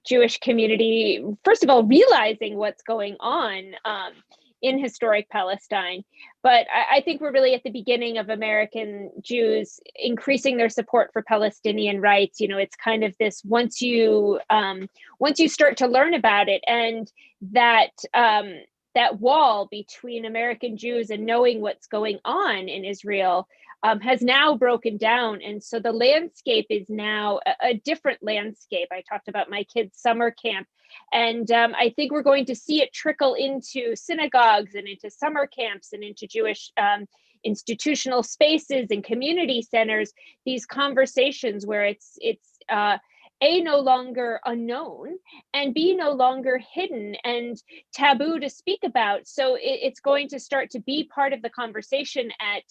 Jewish community, first of all, realizing what's going on in historic Palestine. But I think we're really at the beginning of American Jews increasing their support for Palestinian rights. It's kind of this, once you start to learn about it, and that wall between American Jews and knowing what's going on in Israel has now broken down. And so the landscape is now a different landscape. I talked about my kids' summer camp, and I think we're going to see it trickle into synagogues and into summer camps and into Jewish institutional spaces and community centers, these conversations where it's A, no longer unknown, and B, no longer hidden and taboo to speak about. So it's going to start to be part of the conversation at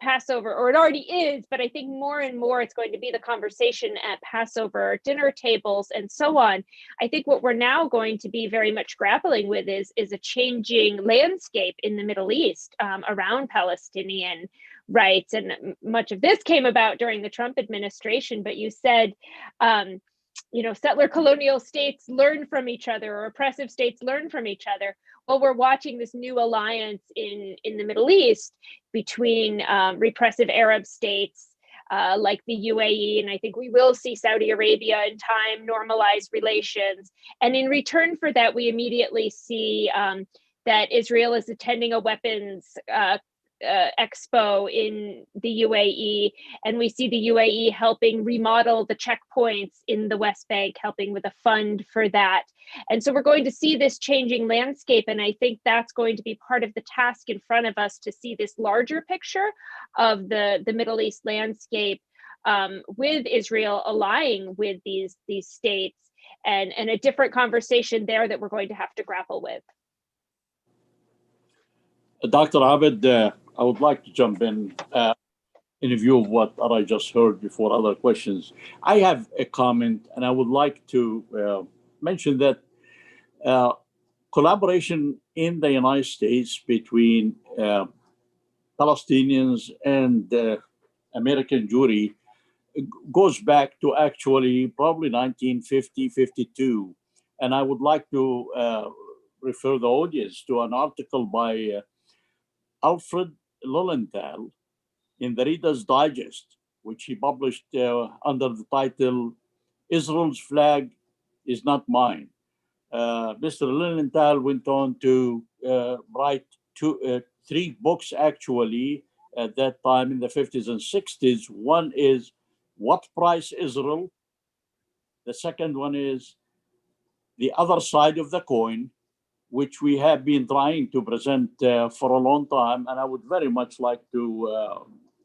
Passover, or it already is, but I think more and more it's going to be the conversation at Passover dinner tables and so on. I think what we're now going to be very much grappling with is a changing landscape in the Middle East around Palestinian rights. And much of this came about during the Trump administration, but you said, settler colonial states learn from each other, or oppressive states learn from each other. Well, we're watching this new alliance in the Middle East between repressive Arab states like the UAE, and I think we will see Saudi Arabia in time normalize relations. And in return for that, we immediately see that Israel is attending a weapons expo in the UAE, and we see the UAE helping remodel the checkpoints in the West Bank, helping with a fund for that. And so we're going to see this changing landscape, and I think that's going to be part of the task in front of us, to see this larger picture of the Middle East landscape with Israel allying with these states, and a different conversation there that we're going to have to grapple with. Dr. Abed, I would like to jump in view of what I just heard before other questions. I have a comment, and I would like to mention that collaboration in the United States between Palestinians and American Jewry goes back to actually probably 1950, 52. And I would like to refer the audience to an article by Alfred Lilienthal in the Reader's Digest, which he published under the title, Israel's Flag is Not Mine. Mr. Lilienthal went on to write three books actually at that time in the 50s and 60s. One is What Price Israel? The second one is The Other Side of the Coin, which we have been trying to present for a long time. And I would very much like to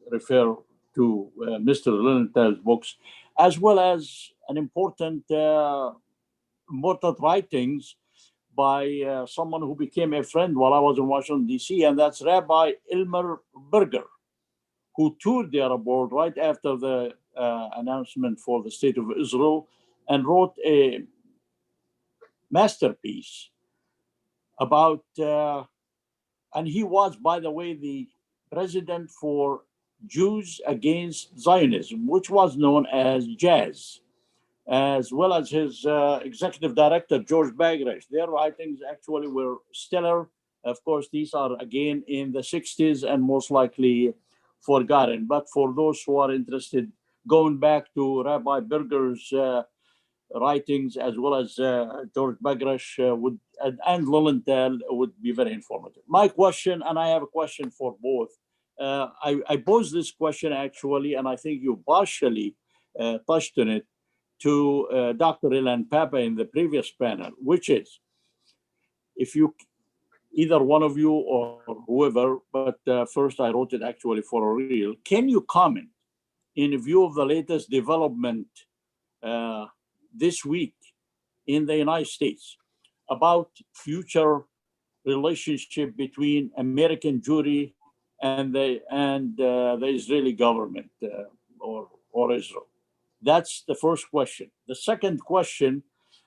refer to Mr. Lilienthal's books, as well as an important writings by someone who became a friend while I was in Washington, D.C., and that's Rabbi Elmer Berger, who toured the Arab world right after the announcement for the State of Israel and wrote a masterpiece about, and he was, by the way, the president for Jews Against Zionism, which was known as JAZ, as well as his executive director, George Bagresh. Their writings actually were stellar. Of course, these are again in the 60s and most likely forgotten. But for those who are interested, going back to Rabbi Berger's writings, as well as George Bagresh and Lilienthal would be very informative. My question, and I have a question for both. I posed this question actually, and I think you partially touched on it, to Dr. Ilan Papa in the previous panel, which is, if you, either one of you or whoever, but first I wrote it actually for Ariel, can you comment in view of the latest development this week in the United States about future relationship between American Jewry and the Israeli government or Israel? That's the first question. The second question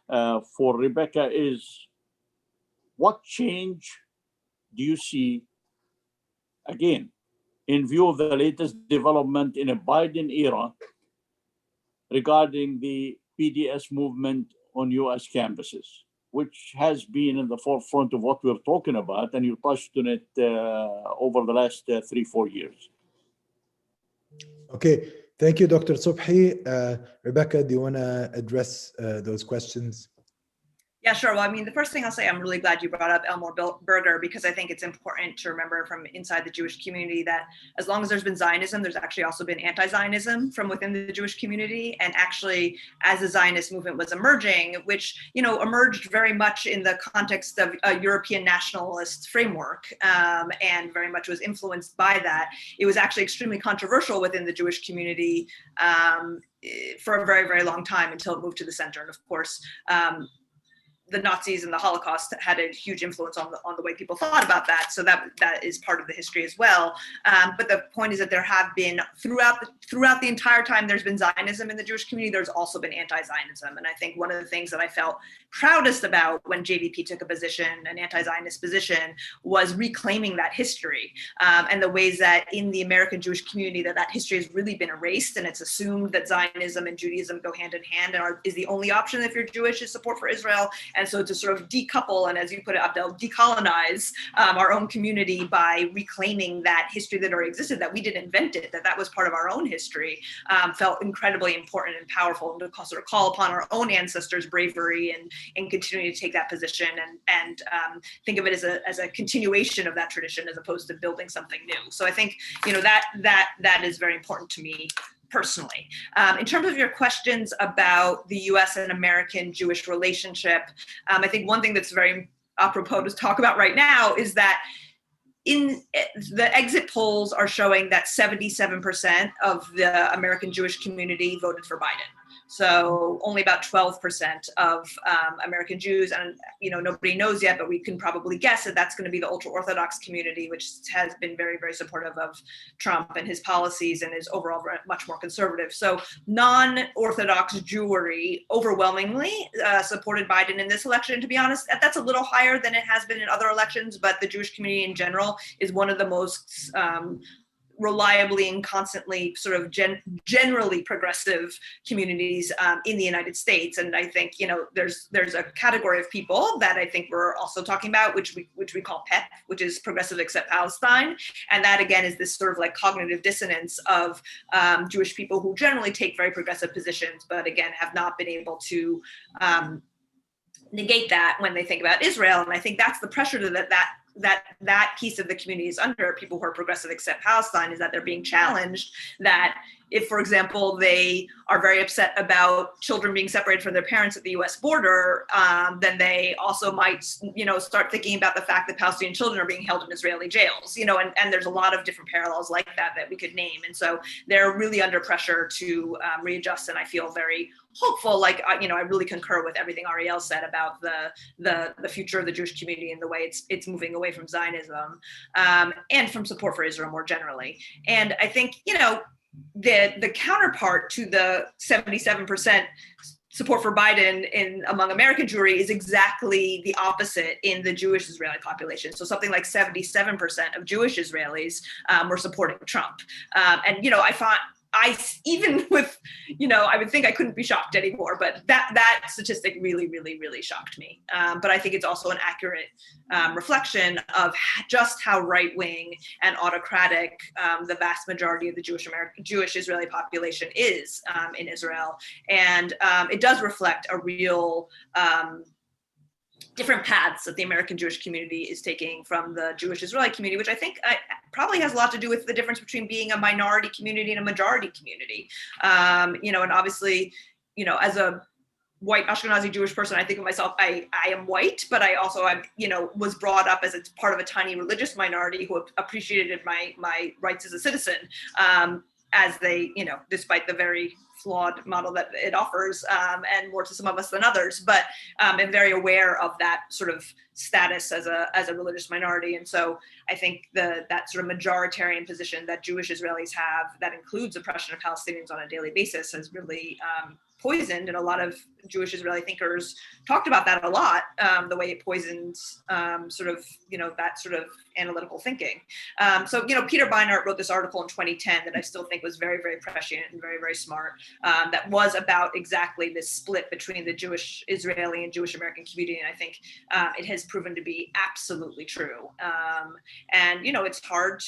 for Rebecca is, what change do you see, again, in view of the latest development in a Biden era regarding the PDS movement on US campuses, which has been in the forefront of what we're talking about, and you touched on it over the last 3-4 years. Okay, thank you, Dr. Subhi. Rebecca, do you want to address those questions? Yeah, sure. Well, I mean, the first thing I'll say, I'm really glad you brought up Elmer Berger, because I think it's important to remember from inside the Jewish community that as long as there's been Zionism, there's actually also been anti-Zionism from within the Jewish community. And actually, as the Zionist movement was emerging, which, you know, emerged very much in the context of a European nationalist framework, and very much was influenced by that, it was actually extremely controversial within the Jewish community for a very, very long time until it moved to the center. And of course, the Nazis and the Holocaust had a huge influence on the way people thought about that. So that is part of the history as well. But the point is that there have been, throughout the entire time there's been Zionism in the Jewish community, there's also been anti-Zionism. And I think one of the things that I felt proudest about when JVP took a position, an anti-Zionist position, was reclaiming that history, and the ways that in the American Jewish community that history has really been erased, and it's assumed that Zionism and Judaism go hand in hand and is the only option if you're Jewish is support for Israel. And so to sort of decouple, and as you put it, Abdel, decolonize our own community by reclaiming that history that already existed, that we didn't invent it, that was part of our own history, felt incredibly important and powerful, and to sort of call upon our own ancestors' bravery and continuing to take that position and think of it as a continuation of that tradition as opposed to building something new. So I think, you know, that is very important to me personally. In terms of your questions about the US and American Jewish relationship, I think one thing that's very apropos to talk about right now is that in the exit polls are showing that 77% of the American Jewish community voted for Biden. So only about 12% of American Jews, and nobody knows yet, but we can probably guess that that's going to be the ultra-Orthodox community, which has been very, very supportive of Trump and his policies and is overall much more conservative. So non-Orthodox Jewry overwhelmingly supported Biden in this election. To be honest, that's a little higher than it has been in other elections, but the Jewish community in general is one of the most reliably and constantly sort of generally progressive communities in the United States. And I think, there's a category of people that I think we're also talking about, which we call PEP, which is Progressive Except Palestine. And that again is this sort of like cognitive dissonance of Jewish people who generally take very progressive positions, but again, have not been able to negate that when they think about Israel. And I think that's the pressure that piece of the community is under, people who are progressive except Palestine, is that they're being challenged that if, for example, they are very upset about children being separated from their parents at the US border, then they also might, start thinking about the fact that Palestinian children are being held in Israeli jails, and there's a lot of different parallels like that we could name. And so they're really under pressure to readjust. And I feel very hopeful, I really concur with everything Ariel said about the future of the Jewish community and the way it's moving away from Zionism and from support for Israel more generally. And I think, the counterpart to the 77% support for Biden among American Jewry is exactly the opposite in the Jewish Israeli population. So something like 77% of Jewish Israelis were supporting Trump. And even with, I would think I couldn't be shocked anymore, but that statistic really, really, really shocked me. But I think it's also an accurate reflection of just how right-wing and autocratic the vast majority of the Jewish Israeli population is in Israel. And it does reflect a real different paths that the American Jewish community is taking from the Jewish Israeli community, which I think probably has a lot to do with the difference between being a minority community and a majority community. And obviously, as a white Ashkenazi Jewish person, I think of myself, I am white, but I also was brought up as part of a tiny religious minority who appreciated my rights as a citizen, as they, despite the very flawed model that it offers, and more to some of us than others, but I'm very aware of that sort of status as a religious minority. And so I think that sort of majoritarian position that Jewish Israelis have, that includes oppression of Palestinians on a daily basis, has really poisoned, and a lot of Jewish Israeli thinkers talked about that a lot, the way it poisons sort of, that sort of analytical thinking. So, Peter Beinart wrote this article in 2010 that I still think was very, very prescient and very, very smart, that was about exactly this split between the Jewish Israeli and Jewish American community. And I think it has proven to be absolutely true. And, it's hard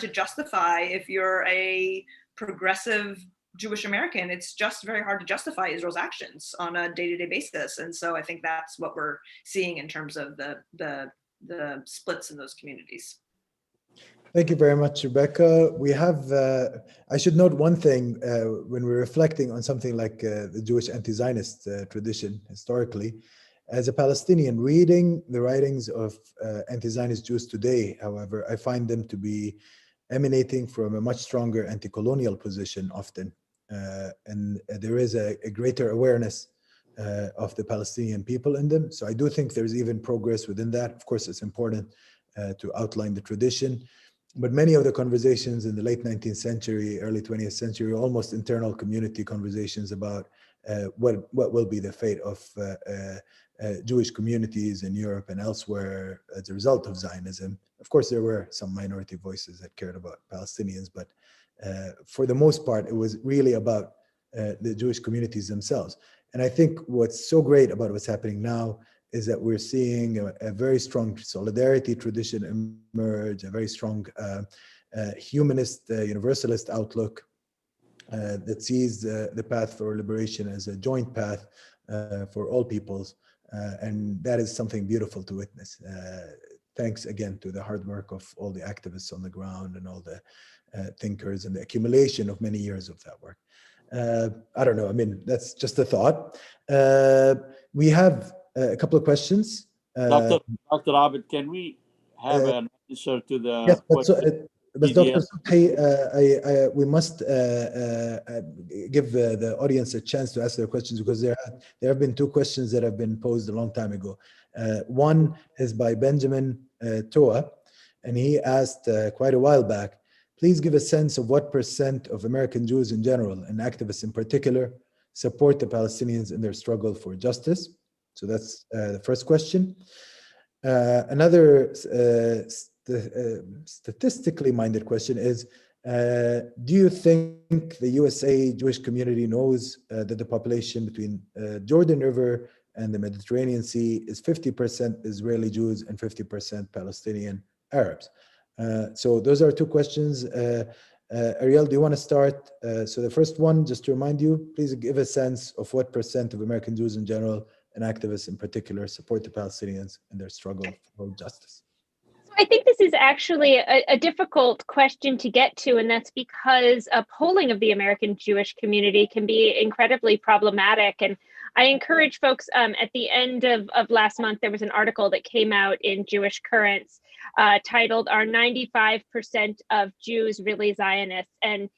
to justify if you're a progressive Jewish American. It's just very hard to justify Israel's actions on a day-to-day basis. And so I think that's what we're seeing in terms of the splits in those communities. Thank you very much, Rebecca. We have, I should note one thing when we're reflecting on something like the Jewish anti-Zionist tradition historically. As a Palestinian, reading the writings of anti-Zionist Jews today, however, I find them to be emanating from a much stronger anti-colonial position often. And there is a greater awareness of the Palestinian people in them. So I do think there's even progress within that. Of course, it's important to outline the tradition, but many of the conversations in the late 19th century, early 20th century, almost internal community conversations about what will be the fate of Jewish communities in Europe and elsewhere as a result of Zionism. Of course, there were some minority voices that cared about Palestinians, but for the most part, it was really about the Jewish communities themselves. And I think what's so great about what's happening now is that we're seeing a very strong solidarity tradition emerge, a very strong humanist, universalist outlook that sees the path for liberation as a joint path for all peoples. And that is something beautiful to witness. Thanks again to the hard work of all the activists on the ground and all the thinkers and the accumulation of many years of that work. I don't know, I mean, that's just a thought. We have a couple of questions. Dr. Abed, can we have an answer to the yes, question? But Dr. PDF. Subhi, we must give the audience a chance to ask their questions, because there have been two questions that have been posed a long time ago. One is by Benjamin Toa, and he asked quite a while back, please give a sense of what % of American Jews in general, and activists in particular, support the Palestinians in their struggle for justice. So that's the first question. Another statistically minded question is, do you think the USA Jewish community knows that the population between Jordan River and the Mediterranean Sea is 50% Israeli Jews and 50% Palestinian Arabs? So those are two questions. Ariel, do you want to start? So the first one, just to remind you, please give a sense of what % of American Jews in general and activists in particular support the Palestinians in their struggle for justice. I think this is actually a difficult question to get to, and that's because polling of the American Jewish community can be incredibly problematic. And I encourage folks, at the end of last month, there was an article that came out in Jewish Currents titled, "Are 95% of Jews really Zionists?" And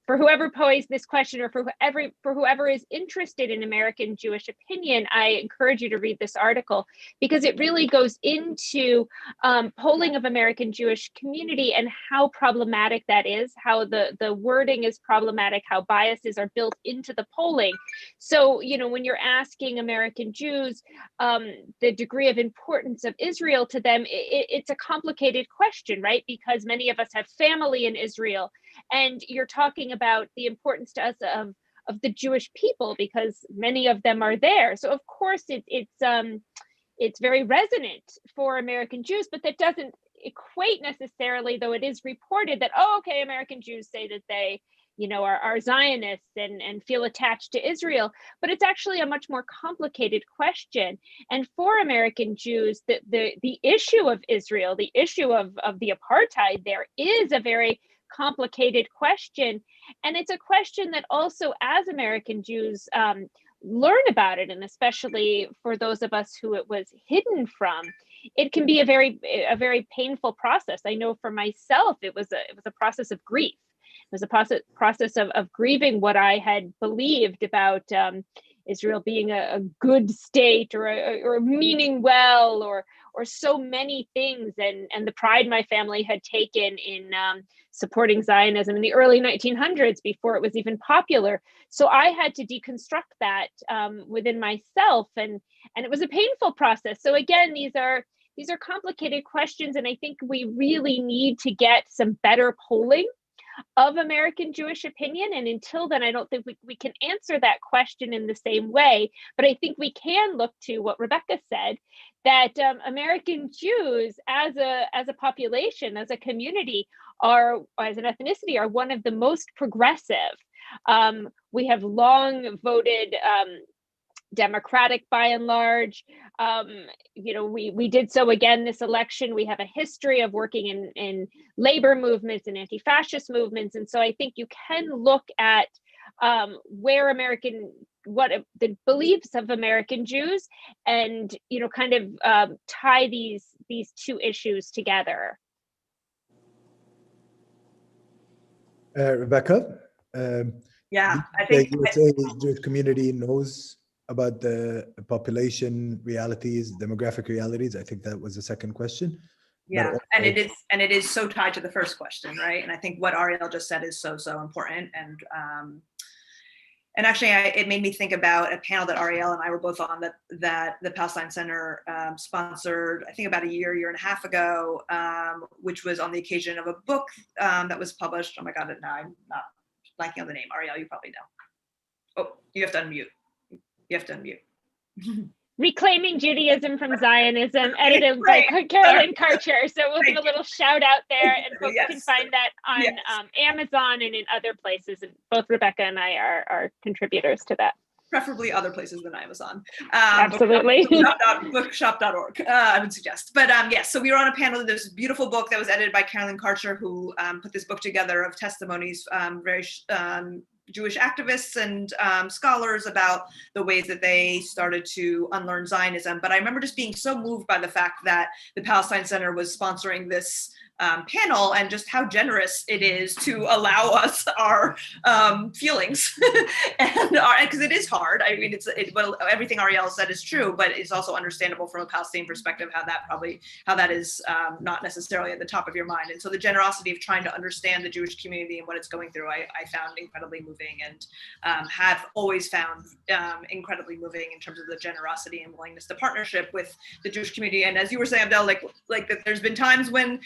for whoever posed this question, or for whoever is interested in American Jewish opinion, I encourage you to read this article, because it really goes into polling of American Jewish community and how problematic that is, how the wording is problematic, how biases are built into the polling. So, you know, when you're asking American Jews the degree of importance of Israel to them, it's a complicated question, right? Because many of us have family in Israel, and you're talking about the importance to us of the Jewish people, because many of them are there. So of course it's very resonant for American Jews, but that doesn't equate necessarily, though it is reported that, oh, okay, American Jews say that they, you know, are Zionists and feel attached to Israel, but it's actually a much more complicated question. And for American Jews, the issue of Israel, the issue of the apartheid there is a very complicated question. And it's a question that also, as American Jews learn about it, and especially for those of us who it was hidden from, it can be a very painful process. I know for myself, it was a process of grief. It was a process of grieving what I had believed about Israel being a good state, or meaning well, or so many things, and the pride my family had taken in supporting Zionism in the early 1900s before it was even popular. So I had to deconstruct that within myself, and it was a painful process. So again, these are complicated questions, and I think we really need to get some better polling of American Jewish opinion. And until then, I don't think we can answer that question in the same way. But I think we can look to what Rebecca said, that American Jews as a population, as a community, as an ethnicity, are one of the most progressive. We have long voted Democratic by and large. You know, we did so again this election. We have a history of working in labor movements and anti-fascist movements. And so I think you can look at what the beliefs of American Jews, and, you know, kind of tie these two issues together. Rebecca? Yeah, I the think USA Jewish community knows about the population realities, demographic realities. I think that was the second question. Yeah, and it is so tied to the first question, right? And I think what Ariel just said is so important. And actually, it made me think about a panel that Ariel and I were both on that the Palestine Center sponsored, I think about a year and a half ago, which was on the occasion of a book that was published. Oh my God, now I'm not blanking on the name. Ariel, you probably know. Oh, you have to unmute. You have to unmute. Reclaiming Judaism from Zionism, edited by Carolyn Karcher. So we'll give a little shout out there, and folks can find that on Amazon and in other places. And both Rebecca and I are contributors to that. Preferably other places than Amazon. Absolutely. Bookshop.org, I would suggest. But yes, so we were on a panel. There's a beautiful book that was edited by Carolyn Karcher, who put this book together of testimonies, very Jewish activists and scholars about the ways that they started to unlearn Zionism. But I remember just being so moved by the fact that the Palestine Center was sponsoring this panel, and just how generous it is to allow us our feelings, and because it is hard. I mean, well, everything Ariel said is true, but it's also understandable from a Palestinian perspective how that is not necessarily at the top of your mind. And so the generosity of trying to understand the Jewish community and what it's going through, I found incredibly moving, and have always found incredibly moving in terms of the generosity and willingness to partnership with the Jewish community. And as you were saying, Abdel, like that there's been times when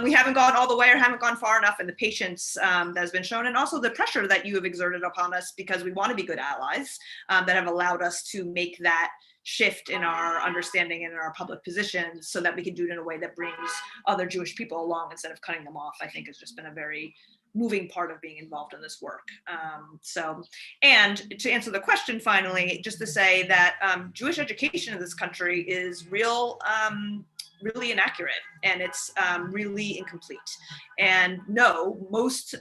we haven't gone all the way or haven't gone far enough, and the patience that has been shown, and also the pressure that you have exerted upon us because we want to be good allies, that have allowed us to make that shift in our understanding and in our public positions so that we can do it in a way that brings other Jewish people along instead of cutting them off, I think has just been a very moving part of being involved in this work. And to answer the question finally, just to say that Jewish education in this country is really inaccurate, and it's really incomplete. And no, most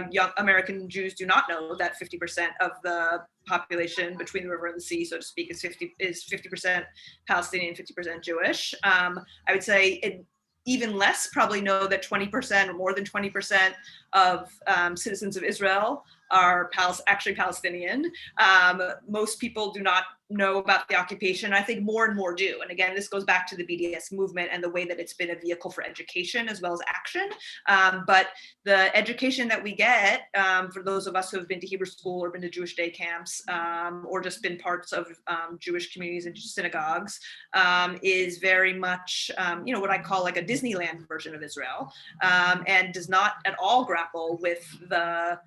young American Jews do not know that 50% of the population between the river and the sea, so to speak, is 50% Palestinian, 50% Jewish. I would say even less probably know that 20% or more than 20% of citizens of Israel are actually Palestinian. Most people do not know about the occupation. I think more and more do. And again, this goes back to the BDS movement and the way that it's been a vehicle for education as well as action. But the education that we get, for those of us who have been to Hebrew school or been to Jewish day camps, or just been parts of Jewish communities and synagogues, is very much, what I call like a Disneyland version of Israel, and does not at all grapple with the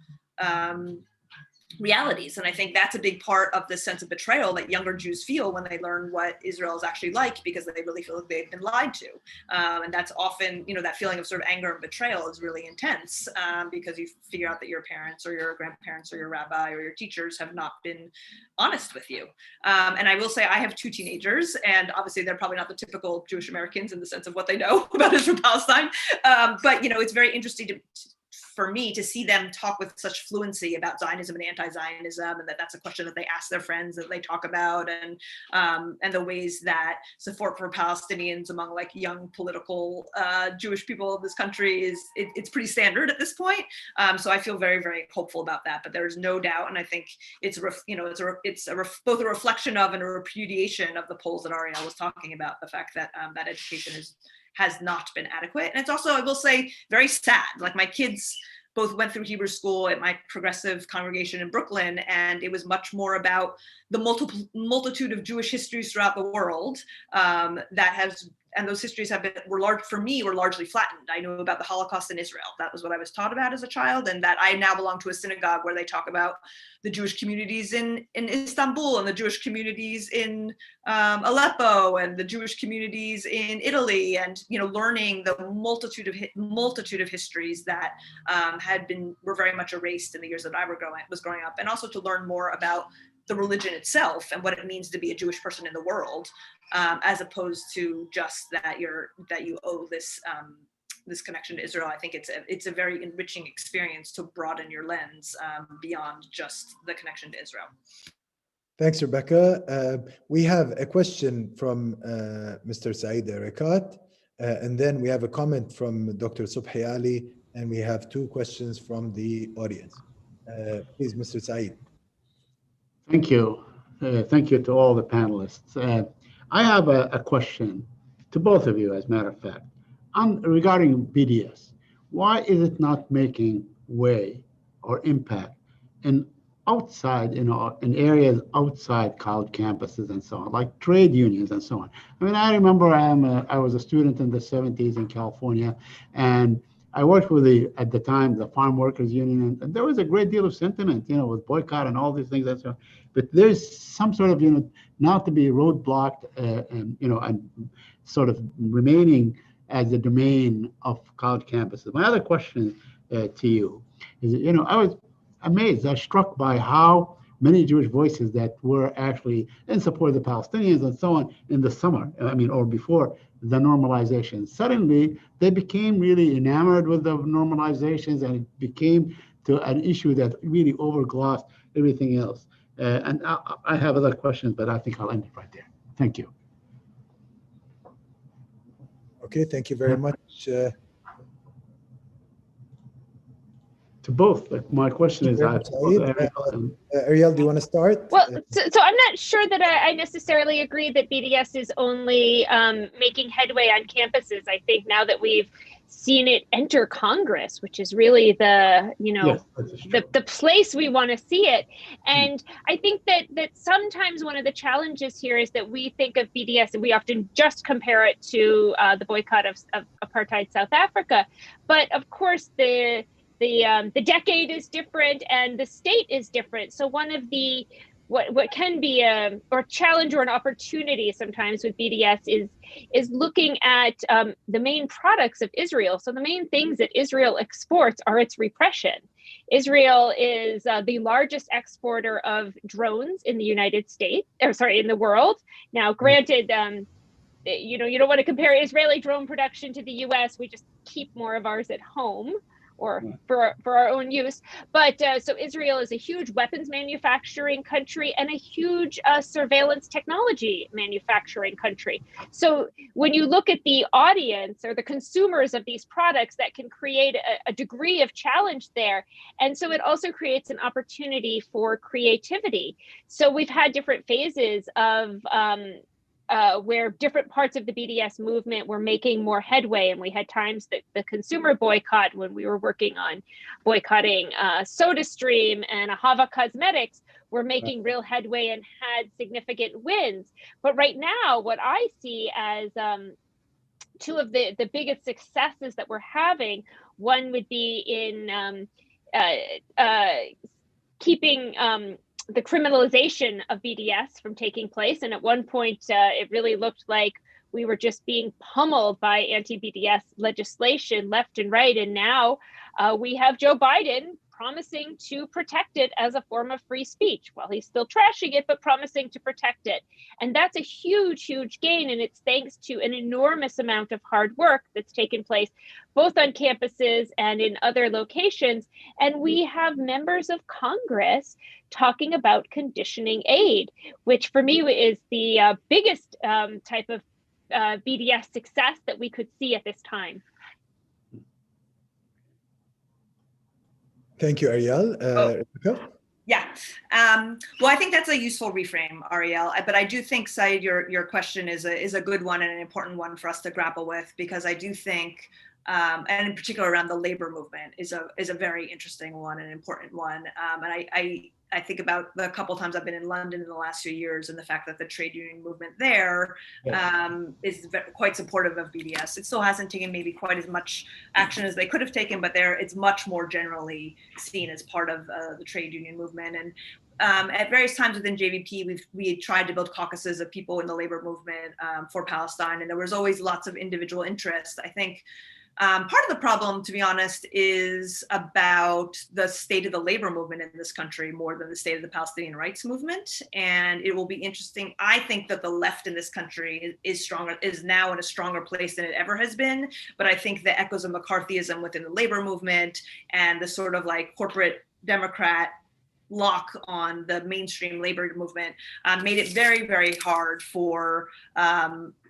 realities. And I think that's a big part of the sense of betrayal that younger Jews feel when they learn what Israel is actually like, because they really feel like they've been lied to. And that's often, that feeling of sort of anger and betrayal is really intense, because you figure out that your parents or your grandparents or your rabbi or your teachers have not been honest with you. And I will say I have 2 teenagers, and obviously they're probably not the typical Jewish Americans in the sense of what they know about Israel Palestine. But, it's very interesting for me to see them talk with such fluency about Zionism and anti-Zionism, and that's a question that they ask their friends, that they talk about, and the ways that support for Palestinians among like young political Jewish people in this country it's pretty standard at this point. So I feel very, very hopeful about that. But there's no doubt, and I think it's both a reflection of and a repudiation of the polls that Ariel was talking about, the fact that that education has not been adequate. And it's also, I will say, very sad. Like my kids both went through Hebrew school at my progressive congregation in Brooklyn, and it was much more about the multitude of Jewish histories throughout the world and those histories were largely flattened. I knew about the Holocaust in Israel. That was what I was taught about as a child, and that I now belong to a synagogue where they talk about the Jewish communities in Istanbul, and the Jewish communities in Aleppo, and the Jewish communities in Italy, and learning the multitude of histories that were very much erased in the years that I was growing up, and also to learn more about the religion itself and what it means to be a Jewish person in the world, as opposed to just that you owe this connection to Israel. I think it's a very enriching experience to broaden your lens beyond just the connection to Israel. Thanks, Rebecca. We have a question from Mr. Saeed Erekat, and then we have a comment from Dr. Subhi Ali, and we have 2 questions from the audience. Please, Mr. Saeed. Thank you. Thank you to all the panelists. I have a question to both of you, as a matter of fact, regarding BDS. Why is it not making way or impact in areas outside college campuses and so on, like trade unions and so on? I mean, I remember I was a student in the 70s in California, and I worked with at the time, the Farm Workers Union, and there was a great deal of sentiment, with boycott and all these things and so on. But there's some sort of, not to be roadblocked, and sort of remaining as the domain of college campuses. My other question to you is, I was amazed, I was struck by how many Jewish voices that were actually in support of the Palestinians and so on in the summer, or before the normalization. Suddenly, they became really enamored with the normalizations, and it became to an issue that really overglossed everything else. And I have other questions, but I think I'll end it right there. Thank you. Okay, thank you very much. To both. Like, my question is, Ariel, do you want to start? Well, so I'm not sure that I necessarily agree that BDS is only making headway on campuses. I think now that we've seen it enter Congress, which is really the, yes, the place we want to see it. And I think that sometimes one of the challenges here is that we think of BDS and we often just compare it to the boycott of apartheid South Africa. But of course, the decade is different and the state is different. So one of the what can be a challenge or an opportunity sometimes with BDS is looking at the main products of Israel. So the main things that Israel exports are its repression. Israel is the largest exporter of drones in the United States, in the world. Now, granted, you don't want to compare Israeli drone production to the US. We just keep more of ours at home or for our own use. But so Israel is a huge weapons manufacturing country and a huge surveillance technology manufacturing country. So when you look at the audience or the consumers of these products, that can create a degree of challenge there. And so it also creates an opportunity for creativity. So we've had different phases of where different parts of the BDS movement were making more headway. And we had times that the consumer boycott, when we were working on boycotting SodaStream and Ahava Cosmetics, were making real headway and had significant wins. But right now, what I see as two of the biggest successes that we're having, one would be in keeping the criminalization of BDS from taking place. And at one point, it really looked like we were just being pummeled by anti-BDS legislation left and right. And now we have Joe Biden promising to protect it as a form of free speech. Well, he's still trashing it, but promising to protect it. And that's a huge, huge gain. And it's thanks to an enormous amount of hard work that's taken place, both on campuses and in other locations. And we have members of Congress talking about conditioning aid, which for me is the biggest type of BDS success that we could see at this time. Thank you, Ariel. Rebecca? Yeah. Well, I think that's a useful reframe, Ariel. But I do think, Said, your question is a good one and an important one for us to grapple with, because I do think, and in particular around the labor movement, is a very interesting one, an important one. And I think about the couple of times I've been in London in the last few years, and the fact that the trade union movement there is quite supportive of BDS. It still hasn't taken maybe quite as much action as they could have taken, but it's much more generally seen as part of the trade union movement. And at various times within JVP, we tried to build caucuses of people in the labor movement for Palestine, and there was always lots of individual interest. I think part of the problem, to be honest, is about the state of the labor movement in this country more than the state of the Palestinian rights movement. And it will be interesting. I think that the left in this country is now in a stronger place than it ever has been. But I think the echoes of McCarthyism within the labor movement and the sort of like corporate Democrat lock on the mainstream labor movement made it very, very hard for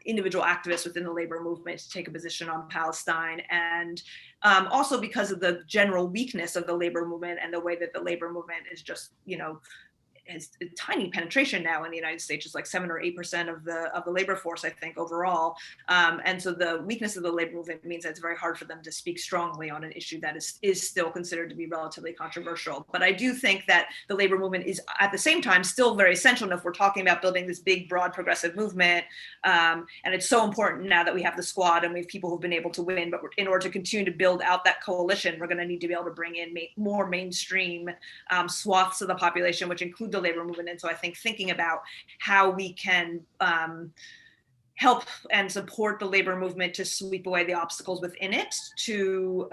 individual activists within the labor movement to take a position on Palestine. And also because of the general weakness of the labor movement and the way that the labor movement is just, has a tiny penetration now in the United States. It's like 7 or 8% of the labor force, I think, overall. And so the weakness of the labor movement means that it's very hard for them to speak strongly on an issue that is still considered to be relatively controversial. But I do think that the labor movement is at the same time still very essential. And if we're talking about building this big, broad, progressive movement, and it's so important now that we have the squad and we have people who've been able to win, but in order to continue to build out that coalition, we're going to need to be able to bring in more mainstream swaths of the population, which include the labor movement. And so I think thinking about how we can help and support the labor movement to sweep away the obstacles within it to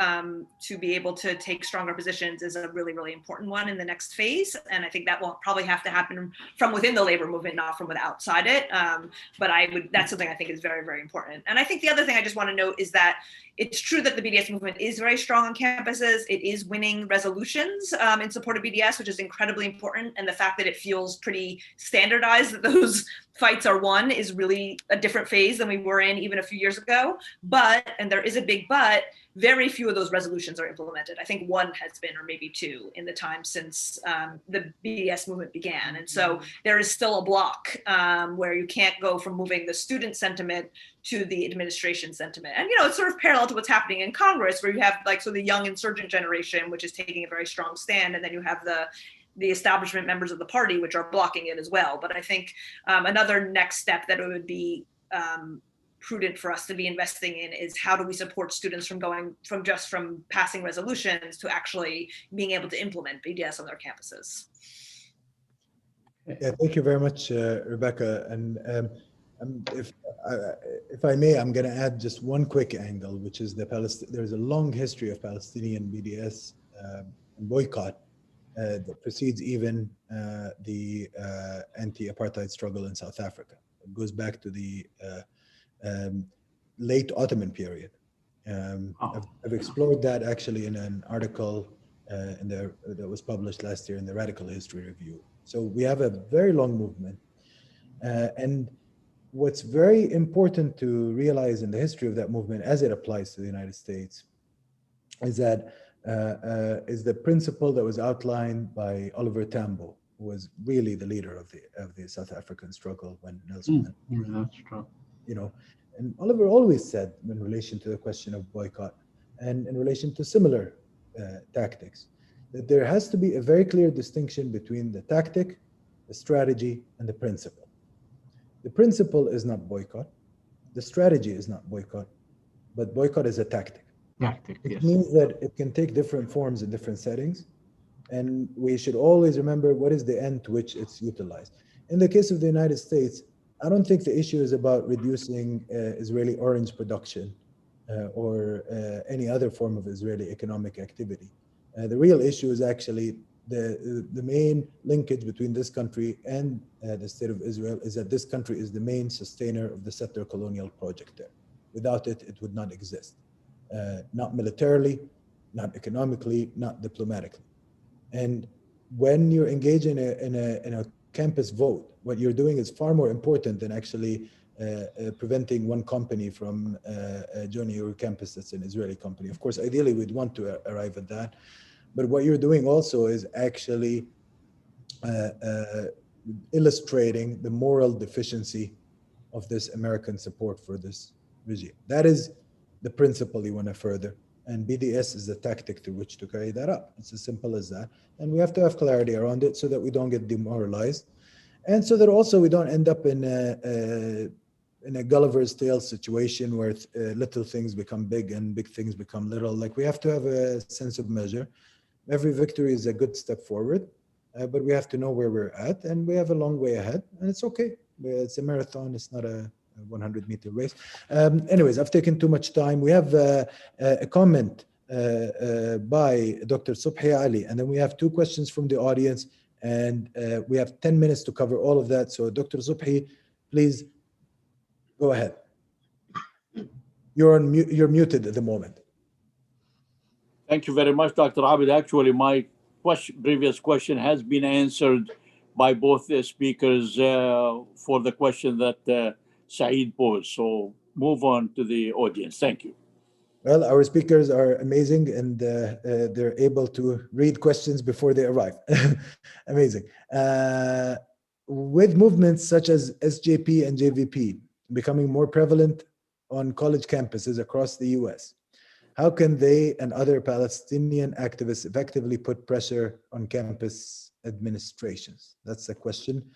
be able to take stronger positions is a really, really important one in the next phase. And I think that will probably have to happen from within the labor movement, not from outside it. But that's something I think is very, very important. And I think the other thing I just want to note is that it's true that the BDS movement is very strong on campuses. It is winning resolutions in support of BDS, which is incredibly important. And the fact that it feels pretty standardized that those fights are won is really a different phase than we were in even a few years ago. But, and there is a big but, very few of those resolutions are implemented. I think one has been, or maybe two, in the time since the BDS movement began. And so there is still a block where you can't go from moving the student sentiment to the administration sentiment. And, you know, it's sort of parallel to what's happening in Congress, where you have like, so the young insurgent generation, which is taking a very strong stand, and then you have the establishment members of the party, which are blocking it as well. But I think another next step that it would be prudent for us to be investing in is how do we support students from going from passing resolutions to actually being able to implement BDS on their campuses. Yeah, thank you very much, Rebecca. And if I may, I'm going to add just one quick angle, which is there's a long history of Palestinian BDS and boycott that precedes even the anti-apartheid struggle in South Africa. It goes back to the late Ottoman period. I've explored that actually in an article that was published last year in the Radical History Review. So we have a very long movement. And what's very important to realize in the history of that movement as it applies to the United States is that is the principle that was outlined by Oliver Tambo, who was really the leader of the South African struggle when Nelson Mandela, that's true. you know, and Oliver always said in relation to the question of boycott and in relation to similar tactics, that there has to be a very clear distinction between the tactic, the strategy, and the principle. The principle is not boycott. The strategy is not boycott, but boycott is a tactic. It means that it can take different forms in different settings, and we should always remember what is the end to which it's utilized. In the case of the United States, I don't think the issue is about reducing Israeli orange production or any other form of Israeli economic activity. The real issue is actually the main linkage between this country and the state of Israel is that this country is the main sustainer of the settler colonial project there. Without it, it would not exist. Not militarily, not economically, not diplomatically. And when you're engaged in a campus vote, what you're doing is far more important than actually preventing one company from joining your campus that's an Israeli company. Of course, ideally, we'd want to arrive at that. But what you're doing also is actually illustrating the moral deficiency of this American support for this regime. That is the principle you want to further. And BDS is the tactic through which to carry that up. It's as simple as that. And we have to have clarity around it so that we don't get demoralized. And so that also we don't end up in a Gulliver's Tale situation where little things become big and big things become little. Like, we have to have a sense of measure. Every victory is a good step forward, but we have to know where we're at, and we have a long way ahead, and it's okay. It's a marathon, it's not a 100-meter race. Anyways, I've taken too much time. We have a comment by Dr. Subhi Ali, and then we have 2 questions from the audience, and we have 10 minutes to cover all of that. So Dr. Subhi, please go ahead. You're muted at the moment. Thank you very much, Dr. Abid. Actually, my previous question has been answered by both the speakers for the question that Saeed posed. So move on to the audience. Thank you. Well, our speakers are amazing, and they're able to read questions before they arrive. Amazing. With movements such as SJP and JVP becoming more prevalent on college campuses across the US, how can they and other Palestinian activists effectively put pressure on campus administrations? That's the question.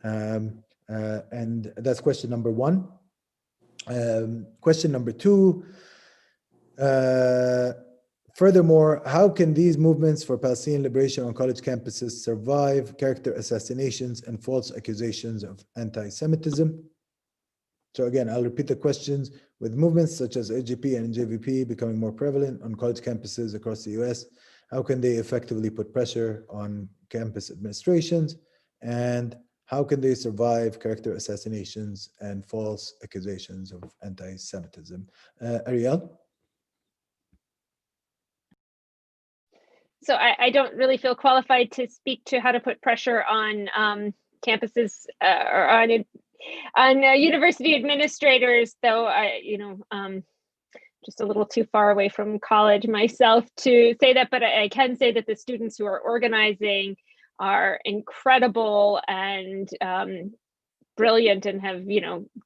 And that's question number 1. Question number 2, furthermore, how can these movements for Palestinian liberation on college campuses survive character assassinations and false accusations of anti-Semitism? So again, I'll repeat the questions. With movements such as AGP and JVP becoming more prevalent on college campuses across the US, how can they effectively put pressure on campus administrations? And how can they survive character assassinations and false accusations of anti-Semitism? Ariel? So I don't really feel qualified to speak to how to put pressure on campuses or on On university administrators, though, just a little too far away from college myself to say that, but I can say that the students who are organizing are incredible and brilliant and have,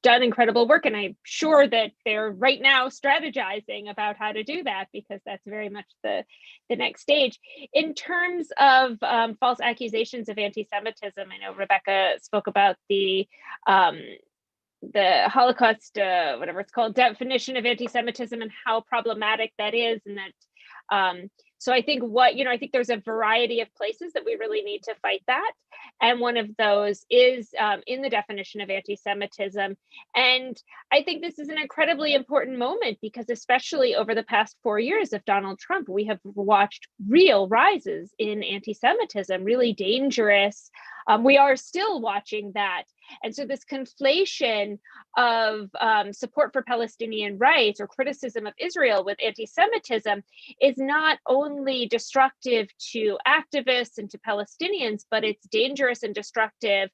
done incredible work. And I'm sure that they're right now strategizing about how to do that, because that's very much the next stage. In terms of false accusations of anti-Semitism, I know Rebecca spoke about the Holocaust, whatever it's called, definition of anti-Semitism and how problematic that is. And that, so I think I think there's a variety of places that we really need to fight that. And one of those is in the definition of anti-Semitism. And I think this is an incredibly important moment, because especially over the past 4 years of Donald Trump, we have watched real rises in anti-Semitism, really dangerous. We are still watching that. And so this conflation of support for Palestinian rights or criticism of Israel with anti-Semitism is not only destructive to activists and to Palestinians, but it's dangerous and destructive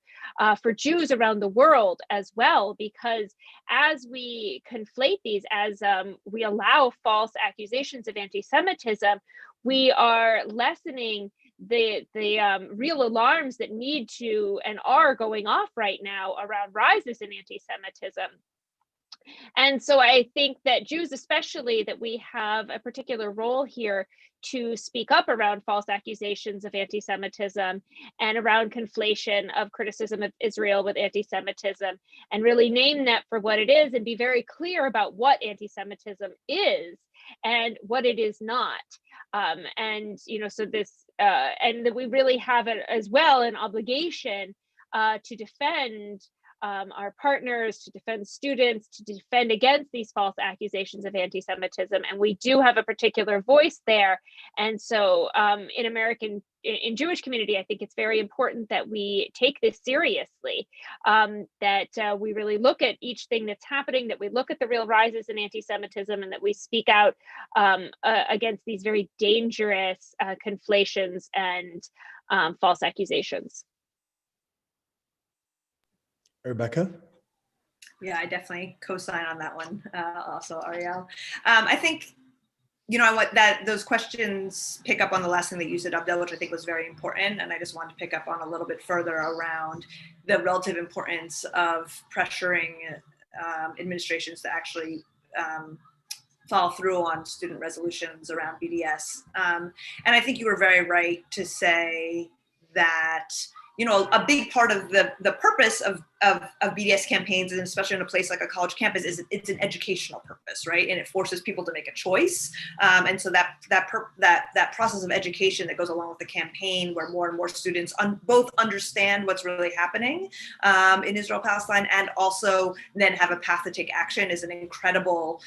for Jews around the world as well, because as we conflate these, as we allow false accusations of anti-Semitism, we are lessening the real alarms that need to and are going off right now around rises in anti-Semitism. And so I think that Jews, especially, that we have a particular role here to speak up around false accusations of anti-Semitism and around conflation of criticism of Israel with anti-Semitism, and really name that for what it is and be very clear about what anti-Semitism is and what it is not. So this, and that we really have it as well an obligation to defend our partners, to defend students, to defend against these false accusations of anti-Semitism. And we do have a particular voice there. And so in Jewish community, I think it's very important that we take this seriously, that we really look at each thing that's happening, that we look at the real rises in anti-Semitism, and that we speak out against these very dangerous conflations and false accusations. Rebecca? Yeah, I definitely co-sign on that one. Also, Ariel. I think, those questions pick up on the last thing that you said, Abdel, which I think was very important. And I just wanted to pick up on a little bit further around the relative importance of pressuring administrations to actually follow through on student resolutions around BDS. And I think you were very right to say that a big part of the purpose of BDS campaigns, and especially in a place like a college campus, is it's an educational purpose, right? And it forces people to make a choice. And so that process of education that goes along with the campaign, where more and more students both understand what's really happening in Israel, Palestine, and also then have a path to take action, is an incredible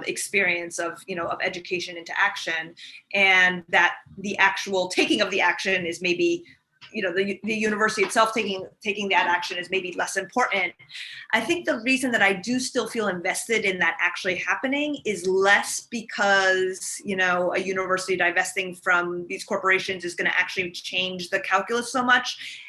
experience of education into action. And that the actual taking of the action is maybe the university itself taking that action is maybe less important. I think the reason that I do still feel invested in that actually happening is less because, a university divesting from these corporations is going to actually change the calculus so much,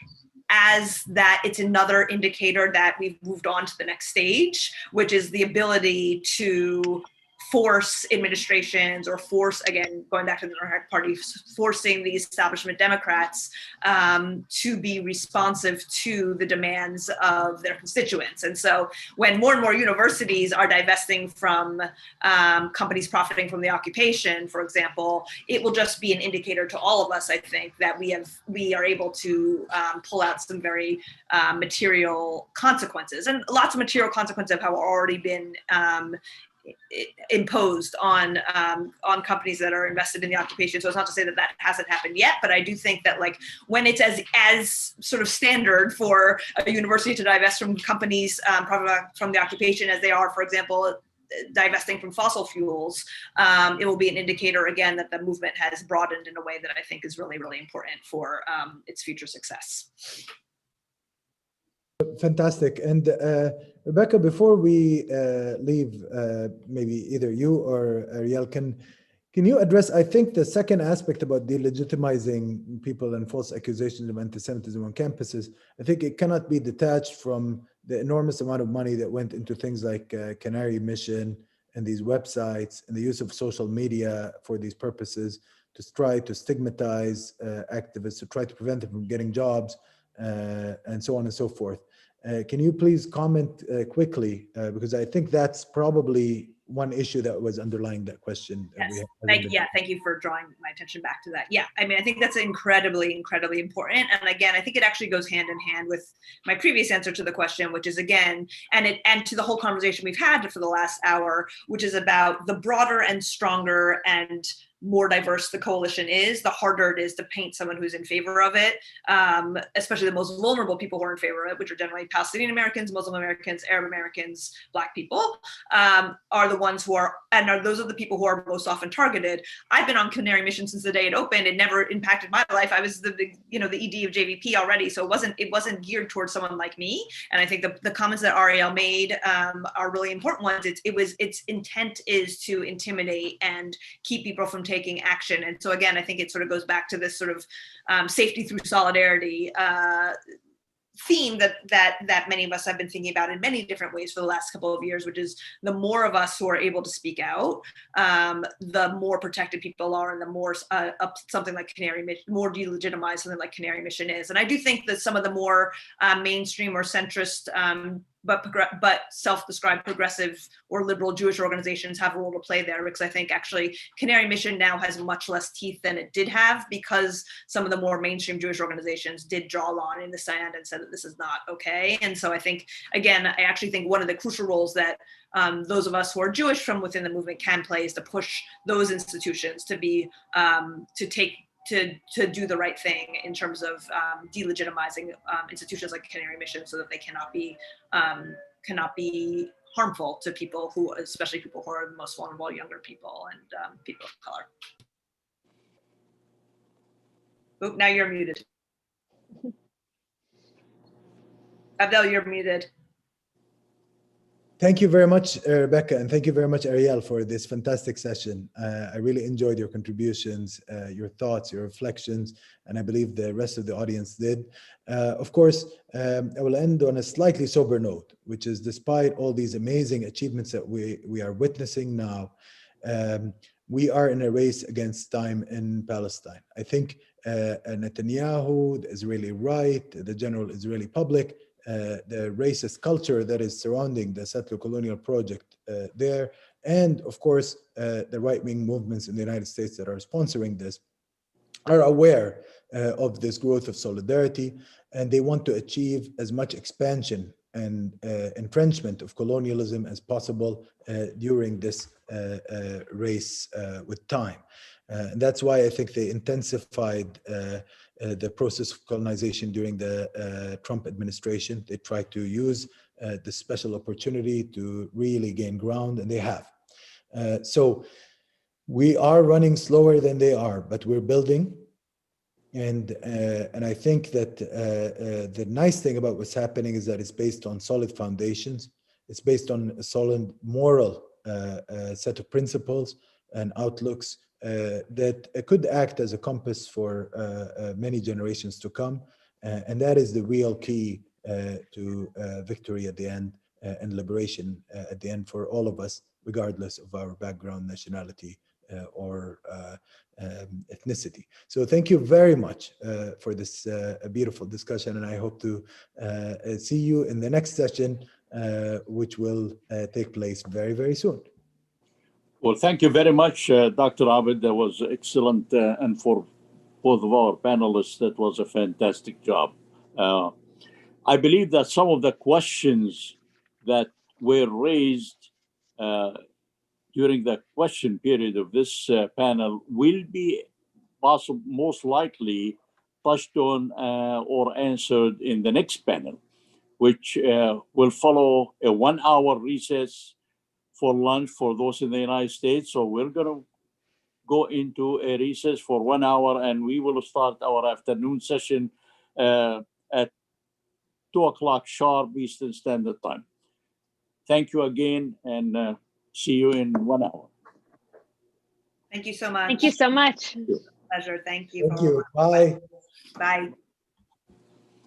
as that it's another indicator that we've moved on to the next stage, which is the ability to force administrations, or force, again, going back to the Democratic Party, forcing the establishment Democrats to be responsive to the demands of their constituents. And so when more and more universities are divesting from companies profiting from the occupation, for example, it will just be an indicator to all of us, I think, that we are able to pull out some very material consequences. And lots of material consequences have already been imposed on companies that are invested in the occupation. So it's not to say that that hasn't happened yet, but I do think that when it's as sort of standard for a university to divest from companies from the occupation as they are, for example, divesting from fossil fuels, it will be an indicator again that the movement has broadened in a way that I think is really, really important for its future success. Fantastic. And Rebecca, before we leave, maybe either you or Ariel, can you address, I think, the second aspect about delegitimizing people and false accusations of anti-Semitism on campuses? I think it cannot be detached from the enormous amount of money that went into things like Canary Mission and these websites and the use of social media for these purposes to try to stigmatize activists, to try to prevent them from getting jobs, and so on and so forth. Can you please comment quickly, because I think that's probably one issue that was underlying that question. Yes. Thank you for drawing my attention back to that. Yeah, I mean, I think that's incredibly important. And again, I think it actually goes hand in hand with my previous answer to the question, which is again, and to the whole conversation we've had for the last hour, which is about the broader and stronger and more diverse the coalition is, the harder it is to paint someone who's in favor of it, especially the most vulnerable people who are in favor of it, which are generally Palestinian Americans, Muslim Americans, Arab Americans, Black people, are the ones who are, those are the people who are most often targeted. I've been on Canary Mission since the day it opened. It never impacted my life. I was the ED of JVP already, so it wasn't geared towards someone like me. And I think the comments that Ariel made are really important ones. Its intent is to intimidate and keep people from taking action. And so again, I think it sort of goes back to this sort of safety through solidarity theme that many of us have been thinking about in many different ways for the last couple of years, which is the more of us who are able to speak out, the more protected people are, and the more something like Canary Mission, more delegitimized something like Canary Mission is. And I do think that some of the more mainstream or centrist but self-described progressive or liberal Jewish organizations have a role to play there, because I think actually Canary Mission now has much less teeth than it did have, because some of the more mainstream Jewish organizations did draw a line in the sand and said that this is not okay. And so I think, again, I actually think one of the crucial roles that those of us who are Jewish from within the movement can play is to push those institutions to be, to do the right thing in terms of delegitimizing institutions like Canary Mission, so that they cannot be harmful to people who, especially people who are the most vulnerable, younger people and people of color. Oop, now you're muted. Abdel, you're muted. Thank you very much, Rebecca, and thank you very much, Ariel, for this fantastic session. I really enjoyed your contributions, your thoughts, your reflections, and I believe the rest of the audience did. Of course, I will end on a slightly sober note, which is despite all these amazing achievements that we are witnessing now, we are in a race against time in Palestine. I think Netanyahu, the Israeli right, the general Israeli public, the racist culture that is surrounding the settler colonial project there, and of course, the right-wing movements in the United States that are sponsoring this, are aware of this growth of solidarity, and they want to achieve as much expansion and entrenchment of colonialism as possible during this race with time. And that's why I think they intensified the process of colonization during the Trump administration. They tried to use this special opportunity to really gain ground, and they have. So we are running slower than they are, but we're building. And I think that the nice thing about what's happening is that it's based on solid foundations. It's based on a solid moral set of principles and outlooks that could act as a compass for many generations to come. And that is the real key to victory at the end and liberation at the end for all of us, regardless of our background, nationality, or ethnicity. So thank you very much for this beautiful discussion, and I hope to see you in the next session, which will take place very, very soon. Well, thank you very much, Dr. Abed. That was excellent, and for both of our panelists, that was a fantastic job. I believe that some of the questions that were raised during the question period of this panel will be most likely touched on or answered in the next panel, which will follow a 1-hour recess for lunch for those in the United States. So we're going to go into a recess for 1 hour, and we will start our afternoon session at 2 o'clock sharp Eastern Standard Time. Thank you again, and see you in 1 hour. Thank you so much. Thank you so much. Pleasure. Thank you. Thank you. Bye. Bye.